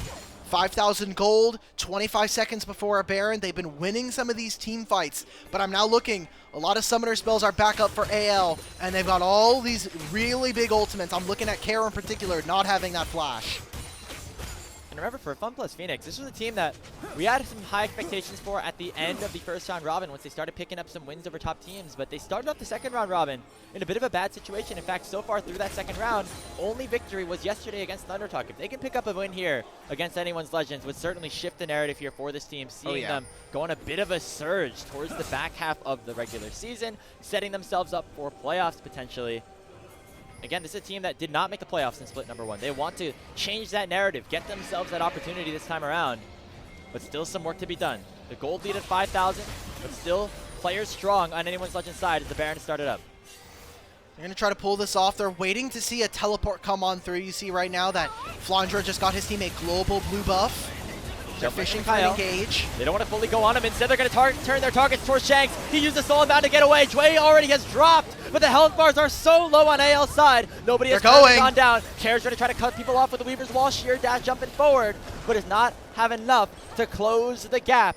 5,000 gold, 25 seconds before a Baron. They've been winning some of these team fights, but I'm now looking. A lot of summoner spells are back up for AL, and they've got all these really big ultimates. I'm looking at Kael in particular, not having that flash. And remember, for FunPlus Phoenix, this was a team that we had some high expectations for at the end of the first round robin once they started picking up some wins over top teams. But they started off the second round robin in a bit of a bad situation. In fact, so far through that second round, only victory was yesterday against Thundertalk. If they can pick up a win here against anyone's Legends, would certainly shift the narrative here for this team, seeing them go on a bit of a surge towards the back half of the regular season, setting themselves up for playoffs potentially. Again, this is a team that did not make the playoffs in split number 1. They want to change that narrative, get themselves that opportunity this time around, but still some work to be done. The gold lead at 5,000, but still players strong on anyone's Legend side as the Baron started up. They're going to try to pull this off. They're waiting to see a teleport come on through. You see right now that Flandre just got his team a global blue buff. They're fishing for an engage. They don't want to fully go on him. Instead, they're going to turn their targets towards Shanks. He used the Soul Bound to get away. Jwei already has dropped, but the health bars are so low on AL's side. Nobody has gone down. Kael's going to try to cut people off with the Weaver's Wall. Sheer dash jumping forward, but does not have enough to close the gap.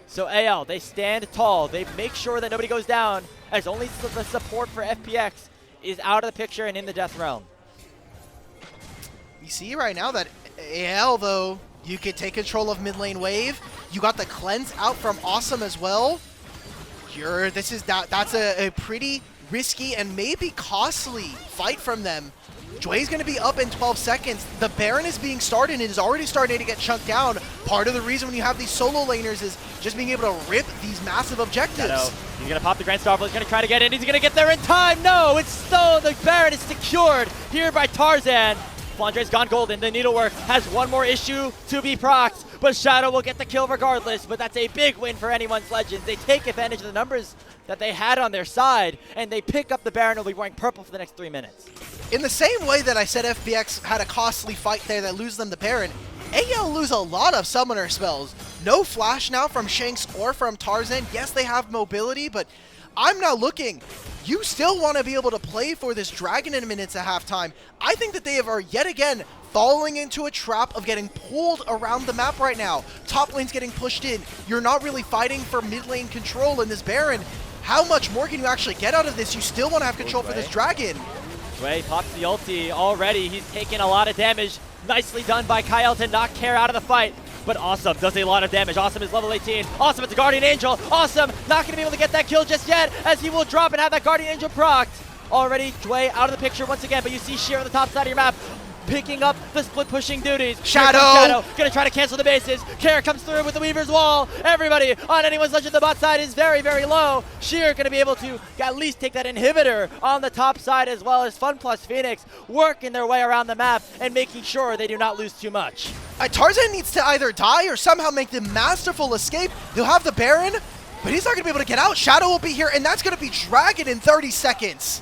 So AL, they stand tall. They make sure that nobody goes down, as only the support for FPX is out of the picture and in the death realm. We see right now that AL, though, you could take control of mid lane wave. You got the cleanse out from Awesome as well. That's a pretty risky and maybe costly fight from them. Jwei's going to be up in 12 seconds. The Baron is being started and is already starting to get chunked down. Part of the reason when you have these solo laners is just being able to rip these massive objectives. He's going to pop the Grand Starfall. He's going to try to get in. He's going to get there in time. No, it's still the Baron is secured here by Tarzan. Flandre's gone golden. The Needlework has one more issue to be procced, but Shadow will get the kill regardless. But that's a big win for anyone's Legends. They take advantage of the numbers that they had on their side, and they pick up the Baron and will be wearing purple for the next 3 minutes. In the same way that I said FPX had a costly fight there that lose them the Baron, AL lose a lot of summoner spells. No flash now from Shanks or from Tarzan. Yes, they have mobility, but I'm now looking. You still want to be able to play for this dragon in minutes at halftime. I think that they are yet again falling into a trap of getting pulled around the map right now. Top lane's getting pushed in. You're not really fighting for mid lane control in this Baron. How much more can you actually get out of this? You still want to have control for this dragon. Jwei pops the ulti already. He's taking a lot of damage. Nicely done by Kael to knock Kael out of the fight. But Awesome does a lot of damage. Awesome is level 18. Awesome, it's a Guardian Angel. Awesome not going to be able to get that kill just yet, as he will drop and have that Guardian Angel procced. Already Jwei out of the picture once again, but you see Sheer on the top side of your map. picking up the split pushing duties. Shadow gonna try to cancel the bases. Kael comes through with the Weaver's Wall. Everybody on anyone's legend, the bot side is very, very low. Sheer gonna be able to at least take that inhibitor on the top side, as well as FunPlus Phoenix working their way around the map and making sure they do not lose too much. Tarzan needs to either die or somehow make the masterful escape. He'll have the Baron, but he's not going to be able to get out. Shadow will be here, and that's going to be Dragon in 30 seconds.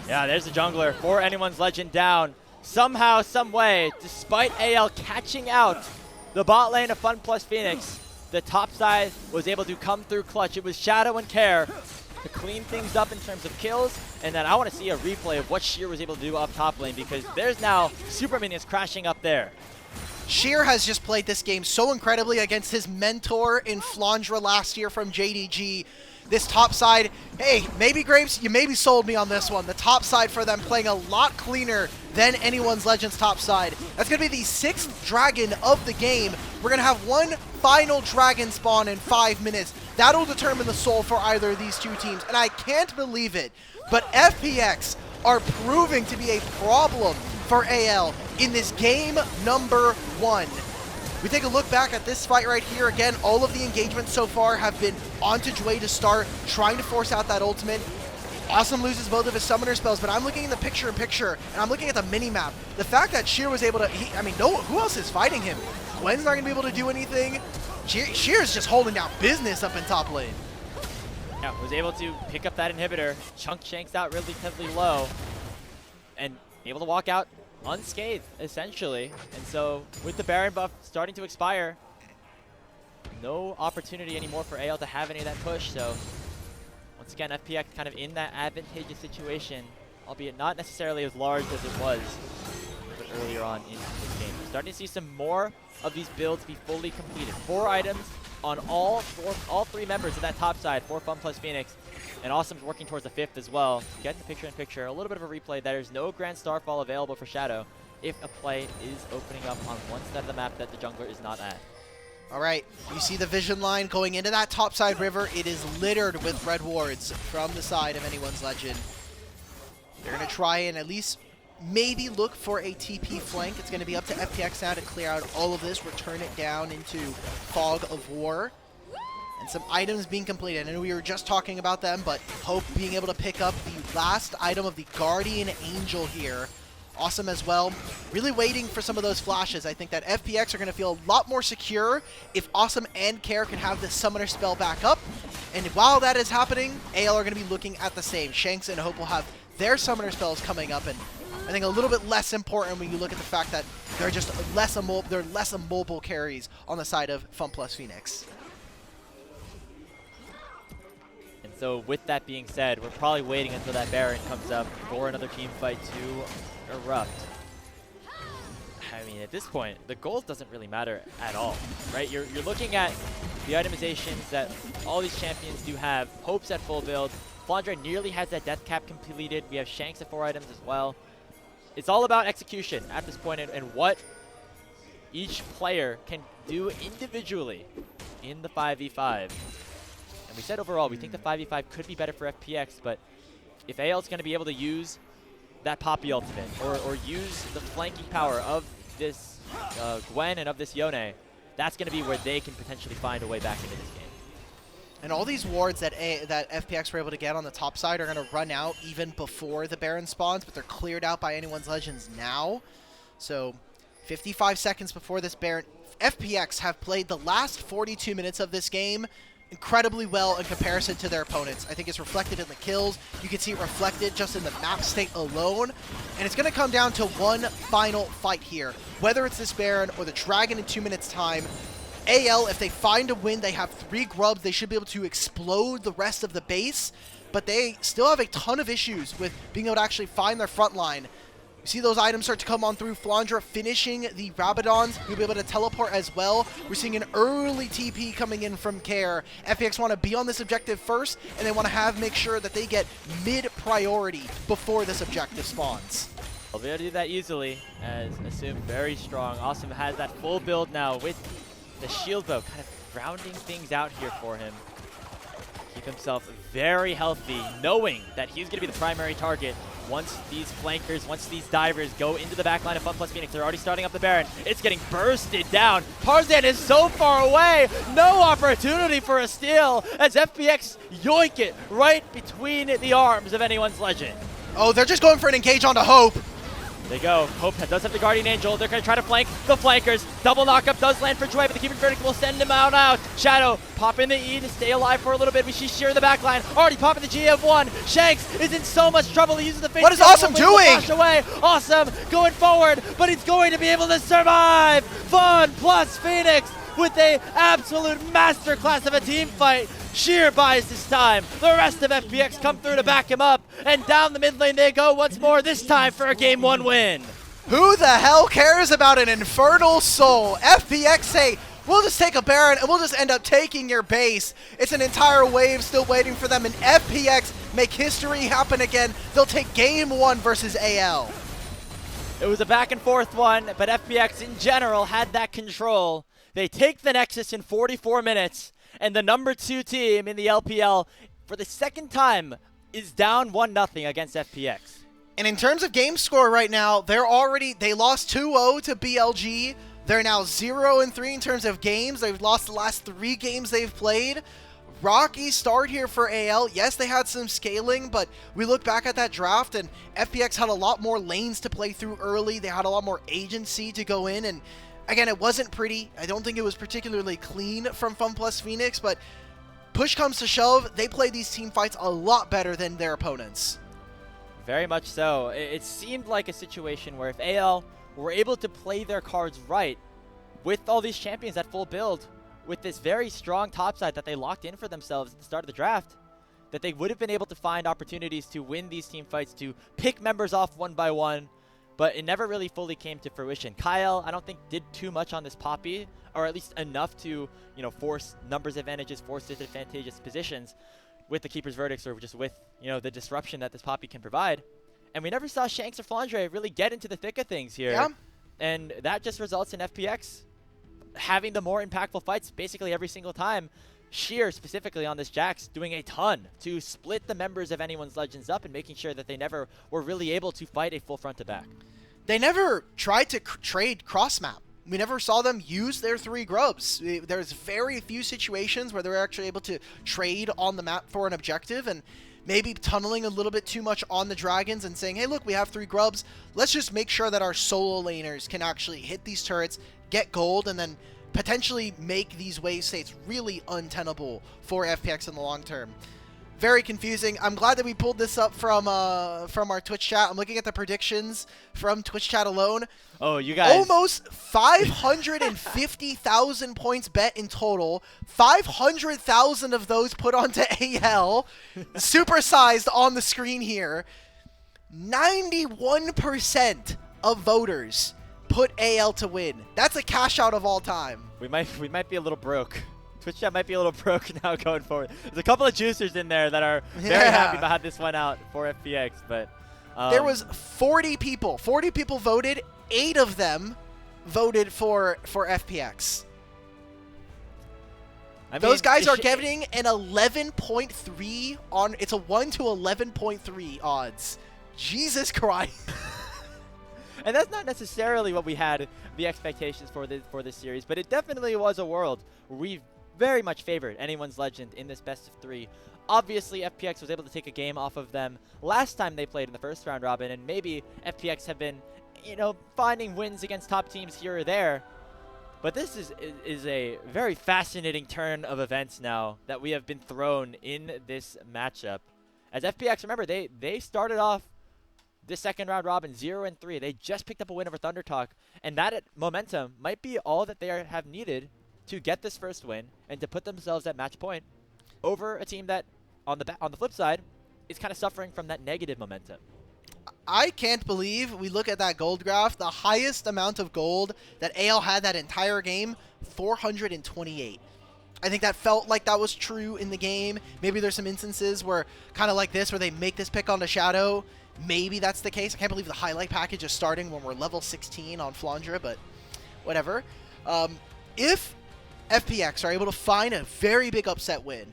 Yeah, there's the jungler for anyone's legend down. Somehow, some way, despite AL catching out the bot lane of FunPlus Phoenix, the top side was able to come through clutch. It was Shadow and Kael to clean things up in terms of kills, and then I want to see a replay of what Sheer was able to do up top lane, because there's now super minions crashing up there. Sheer has just played this game so incredibly against his mentor in Flandre last year from JDG. This top side, hey, maybe Grapes, you maybe sold me on this one. The top side for them playing a lot cleaner than anyone's Legends top side. That's going to be the 6th dragon of the game. We're going to have one final dragon spawn in 5 minutes. That'll determine the soul for either of these two teams, and I can't believe it, but FPX are proving to be a problem for AL in this game number 1. We take a look back at this fight right here. Again, all of the engagements so far have been onto Jwei to start, trying to force out that ultimate. Awesome loses both of his summoner spells, but I'm looking in the picture-in-picture, and I'm looking at the mini-map. The fact that Sheer was able to, who else is fighting him? Gwen's not going to be able to do anything. Sheer's just holding down business up in top lane. Yeah, was able to pick up that inhibitor, chunk Shanks out relatively low, and able to walk out unscathed, essentially. And so, with the Baron buff starting to expire, no opportunity anymore for AL to have any of that push. So, once again, FPX kind of in that advantageous situation, albeit not necessarily as large as it was a bit earlier on in this game. We're starting to see some more of these builds be fully completed. 4 items on all 3 members of that top side for FunPlus Phoenix. And Awesome's working towards the 5th as well. Getting the picture-in-picture. A little bit of a replay. There's no Grand Starfall available for Shadow if a play is opening up on one side of the map that the jungler is not at. All right, you see the vision line going into that topside river. It is littered with red wards from the side of anyone's legend. They're going to try and at least maybe look for a TP flank. It's going to be up to FPX now to clear out all of this, return it down into Fog of War. And some items being completed. I know we were just talking about them, but Hope being able to pick up the last item of the Guardian Angel here. Awesome as well. Really waiting for some of those flashes. I think that FPX are going to feel a lot more secure if Awesome and Kael can have the Summoner spell back up. And while that is happening, AL are going to be looking at the same. Shanks and Hope will have their Summoner spells coming up, and I think a little bit less important when you look at the fact that they're just less immobile carries on the side of FunPlus Phoenix. So with that being said, we're probably waiting until that Baron comes up for another team fight to erupt. I mean, at this point, the gold doesn't really matter at all, right? You're looking at the itemizations that all these champions do have. Hope's at full build. Flandre nearly has that death cap completed. We have Shanks at 4 items as well. It's all about execution at this point and what each player can do individually in the 5v5. And we said overall, we think the 5v5 could be better for FPX, but if AL is going to be able to use that Poppy ultimate or use the flanking power of this Gwen and of this Yone, that's going to be where they can potentially find a way back into this game. And all these wards that FPX were able to get on the top side are going to run out even before the Baron spawns, but they're cleared out by anyone's legends now. So 55 seconds before this Baron, FPX have played the last 42 minutes of this game incredibly well in comparison to their opponents. I think it's reflected in the kills. You can see it reflected just in the map state alone. And it's going to come down to one final fight here. Whether it's this Baron or the Dragon in 2 minutes time, AL, if they find a win, they have 3 grubs. They should be able to explode the rest of the base. But they still have a ton of issues with being able to actually find their front line. You see those items start to come on through. Flandre finishing the Rabadons. You'll be able to teleport as well. We're seeing an early TP coming in from Kael. FPX want to be on this objective first, and they want to make sure that they get mid-priority before this objective spawns. They'll be able to do that easily, as assumed very strong. Awesome has that full build now with the shield bow, kind of rounding things out here for him. Keep himself very healthy, knowing that he's going to be the primary target once these flankers, once these divers go into the backline of FunPlus Phoenix, they're already starting up the Baron. It's getting bursted down. Tarzan is so far away. No opportunity for a steal as FPX yoink it right between the arms of anyone's legend. Oh, they're just going for an engage onto Hope. There you go. Hope does have the Guardian Angel. They're going to try to flank the flankers. Double knockup does land for Jwei, but the Keeper's Verdict will send him out. Shadow popping the E to stay alive for a little bit. We see Sheer in the back line. Already popping the GF1. Shanks is in so much trouble. He uses the face. What is Awesome doing? Away. Awesome going forward, but he's going to be able to survive. FunPlus Phoenix with a absolute masterclass of a team fight. Sheer buys this time. The rest of FPX come through to back him up, and down the mid lane they go once more, this time for a Game 1 win. Who the hell cares about an Infernal Soul? FPX say, we'll just take a Baron and we'll just end up taking your base. It's an entire wave still waiting for them, and FPX make history happen again. They'll take Game 1 versus AL. It was a back and forth one, but FPX in general had that control. They take the Nexus in 44 minutes, and the #2 team in the LPL for the second time is down 1-0 against FPX. And in terms of game score right now, they lost 2-0 to BLG. They're now 0-3 in terms of games. They've lost the last 3 games they've played. Rocky start here for AL. Yes, they had some scaling, but we look back at that draft and FPX had a lot more lanes to play through early. They had a lot more agency to go in, and again, it wasn't pretty. I don't think it was particularly clean from FunPlus Phoenix, but push comes to shove, they played these team fights a lot better than their opponents. Very much so. It seemed like a situation where if AL were able to play their cards right with all these champions at full build, with this very strong topside that they locked in for themselves at the start of the draft, that they would have been able to find opportunities to win these team fights, to pick members off one by one, but it never really fully came to fruition. Kael, I don't think, did too much on this Poppy, or at least enough to, force numbers advantages, force disadvantageous positions with the Keeper's Verdicts, or just with, the disruption that this Poppy can provide. And we never saw Shanks or Flandre really get into the thick of things here. Yeah. And that just results in FPX having the more impactful fights basically every single time. Sheer, specifically on this Jax, doing a ton to split the members of anyone's Legends up and making sure that they never were really able to fight a full front to back. They never tried to trade cross-map. We never saw them use their 3 grubs. There's very few situations where they were actually able to trade on the map for an objective, and maybe tunneling a little bit too much on the dragons and saying, hey, look, we have 3 grubs. Let's just make sure that our solo laners can actually hit these turrets, get gold, and then potentially make these wave states really untenable for FPX in the long term. Very confusing. I'm glad that we pulled this up from our Twitch chat. I'm looking at the predictions from Twitch chat alone. Oh, you guys. Almost 550,000 points bet in total. 500,000 of those put onto AL. Supersized on the screen here. 91% of voters put AL to win. That's a cash out of all time. We might be a little broke. Twitch chat might be a little broke now going forward. There's a couple of juicers in there that are very happy about how this went out for FPX, but there was 40 people. 40 people voted. 8 of them voted for FPX. Those guys are getting an 11.3 on. It's a 1 to 11.3 odds. Jesus Christ. And that's not necessarily what we had the expectations for this series, but it definitely was a world where we very much favored anyone's Legend in this best of 3. Obviously, FPX was able to take a game off of them last time they played in the first round robin, and maybe FPX have been, finding wins against top teams here or there. But this is a very fascinating turn of events now that we have been thrown in this matchup. As FPX, remember, they started off this second round robin 0-3. They just picked up a win over ThunderTalk, and that momentum might be all that they have needed to get this first win and to put themselves at match point over a team that, on the flip side, is kind of suffering from that negative momentum. I can't believe we look at that gold graph. The highest amount of gold that AL had that entire game, 428. I think that felt like that was true in the game. Maybe there's some instances where, kind of like this, where they make this pick on the Shadow. Maybe that's the case. I can't believe the highlight package is starting when we're level 16 on Flandre, but whatever. If FPX are able to find a very big upset win,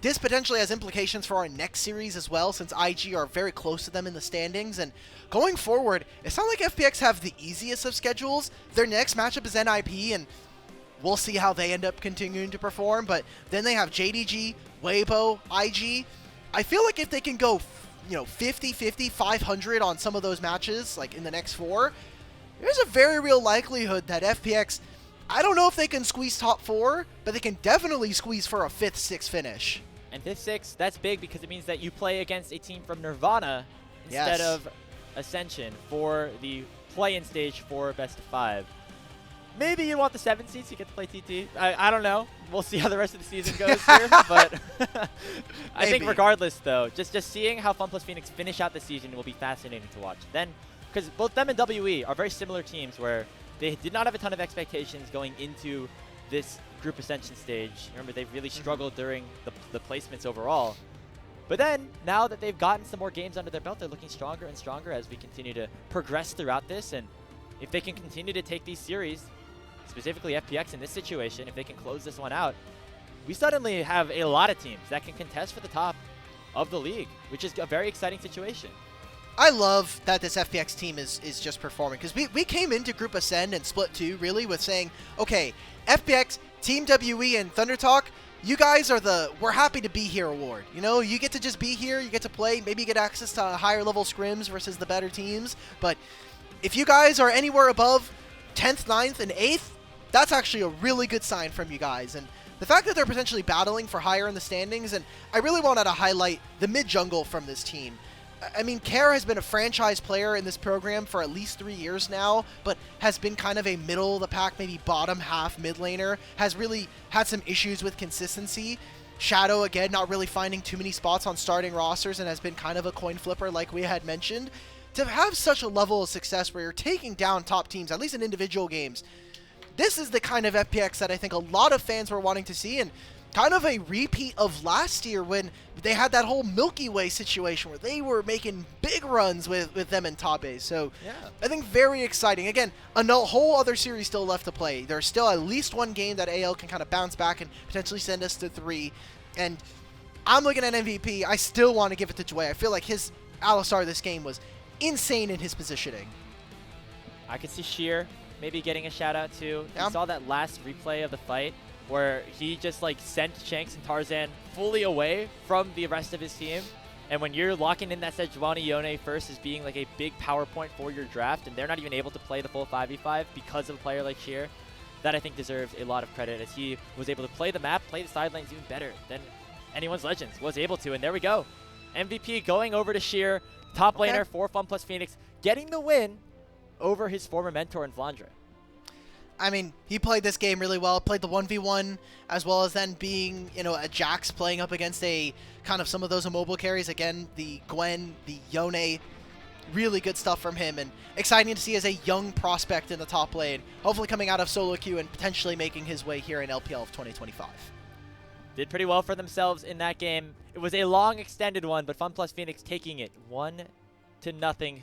this potentially has implications for our next series as well, since IG are very close to them in the standings. And going forward, it's not like FPX have the easiest of schedules. Their next matchup is NIP, and we'll see how they end up continuing to perform. But then they have JDG, Weibo, IG. I feel like if they can go, 50-50, 500 on some of those matches, like in the next 4, there's a very real likelihood that FPX, I don't know if they can squeeze top 4, but they can definitely squeeze for a 5th, 6th finish. And 5th, 6th, that's big because it means that you play against a team from Nirvana instead of Ascension for the play-in stage for best of 5. Maybe you want the 7 seeds, you get to play TT. I don't know. We'll see how the rest of the season goes here. But I think regardless, though, just seeing how FunPlus Phoenix finish out the season will be fascinating to watch. Then, because both them and WE are very similar teams where they did not have a ton of expectations going into this group ascension stage. Remember, they really struggled during the placements overall. But then, now that they've gotten some more games under their belt, they're looking stronger and stronger as we continue to progress throughout this. And if they can continue to take these series, specifically FPX in this situation, if they can close this one out, we suddenly have a lot of teams that can contest for the top of the league, which is a very exciting situation. I love that this FPX team is just performing, because we came into Group Ascend and Split 2 really with saying, okay, FPX, Team WE, and Thunder Talk, you guys are the we're happy to be here award. You get to just be here, you get to play, maybe you get access to higher level scrims versus the better teams, but if you guys are anywhere above 10th, 9th, and 8th, that's actually a really good sign from you guys. And the fact that they're potentially battling for higher in the standings, and I really wanted to highlight the mid-jungle from this team. I mean, Kael has been a franchise player in this program for at least 3 years now, but has been kind of a middle-of-the-pack, maybe bottom half mid laner, has really had some issues with consistency. Shadow, again, not really finding too many spots on starting rosters and has been kind of a coin flipper like we had mentioned. To have such a level of success where you're taking down top teams, at least in individual games, this is the kind of FPX that I think a lot of fans were wanting to see, and kind of a repeat of last year when they had that whole Milky Way situation where they were making big runs with them and top A. So yeah, I think very exciting. Again, a whole other series still left to play. There's still at least one game that AL can kind of bounce back and potentially send us to 3. And I'm looking at MVP. I still want to give it to Jwei. I feel like his Alistar this game was insane in his positioning. I could see Sheer maybe getting a shout out too. You saw that last replay of the fight where he just sent Shanks and Tarzan fully away from the rest of his team. And when you're locking in that Sejuani Yone first as being a big power point for your draft, and they're not even able to play the full 5v5 because of a player like Sheer, that I think deserves a lot of credit, as he was able to play the map, play the side lanes even better than anyone's Legends was able to. And there we go. MVP going over to Sheer, top laner for FunPlus Phoenix, getting the win over his former mentor in Flandre. I mean, he played this game really well, played the 1v1, as well as then being, a Jax playing up against a kind of some of those immobile carries. Again, the Gwen, the Yone, really good stuff from him, and exciting to see as a young prospect in the top lane, hopefully coming out of solo queue and potentially making his way here in LPL of 2025. Did pretty well for themselves in that game. It was a long, extended one, but FunPlus Phoenix taking it 1-0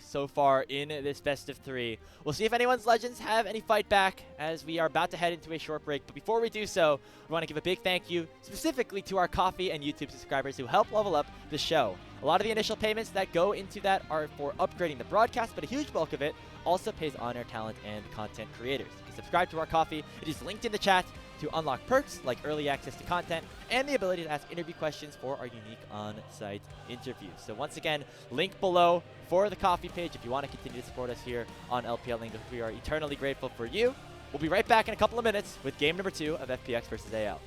so far in this best of 3. We'll see if anyone's Legends have any fight back as we are about to head into a short break. But before we do so, we want to give a big thank you specifically to our Coffee and YouTube subscribers who help level up the show. A lot of the initial payments that go into that are for upgrading the broadcast, but a huge bulk of it also pays on-air talent and content creators. You can subscribe to our Coffee. It is linked in the chat to unlock perks like early access to content and the ability to ask interview questions for our unique on-site interviews. So once again, link below for the Coffee page if you want to continue to support us here on LPL English. We are eternally grateful for you. We'll be right back in a couple of minutes with game number 2 of FPX versus AL.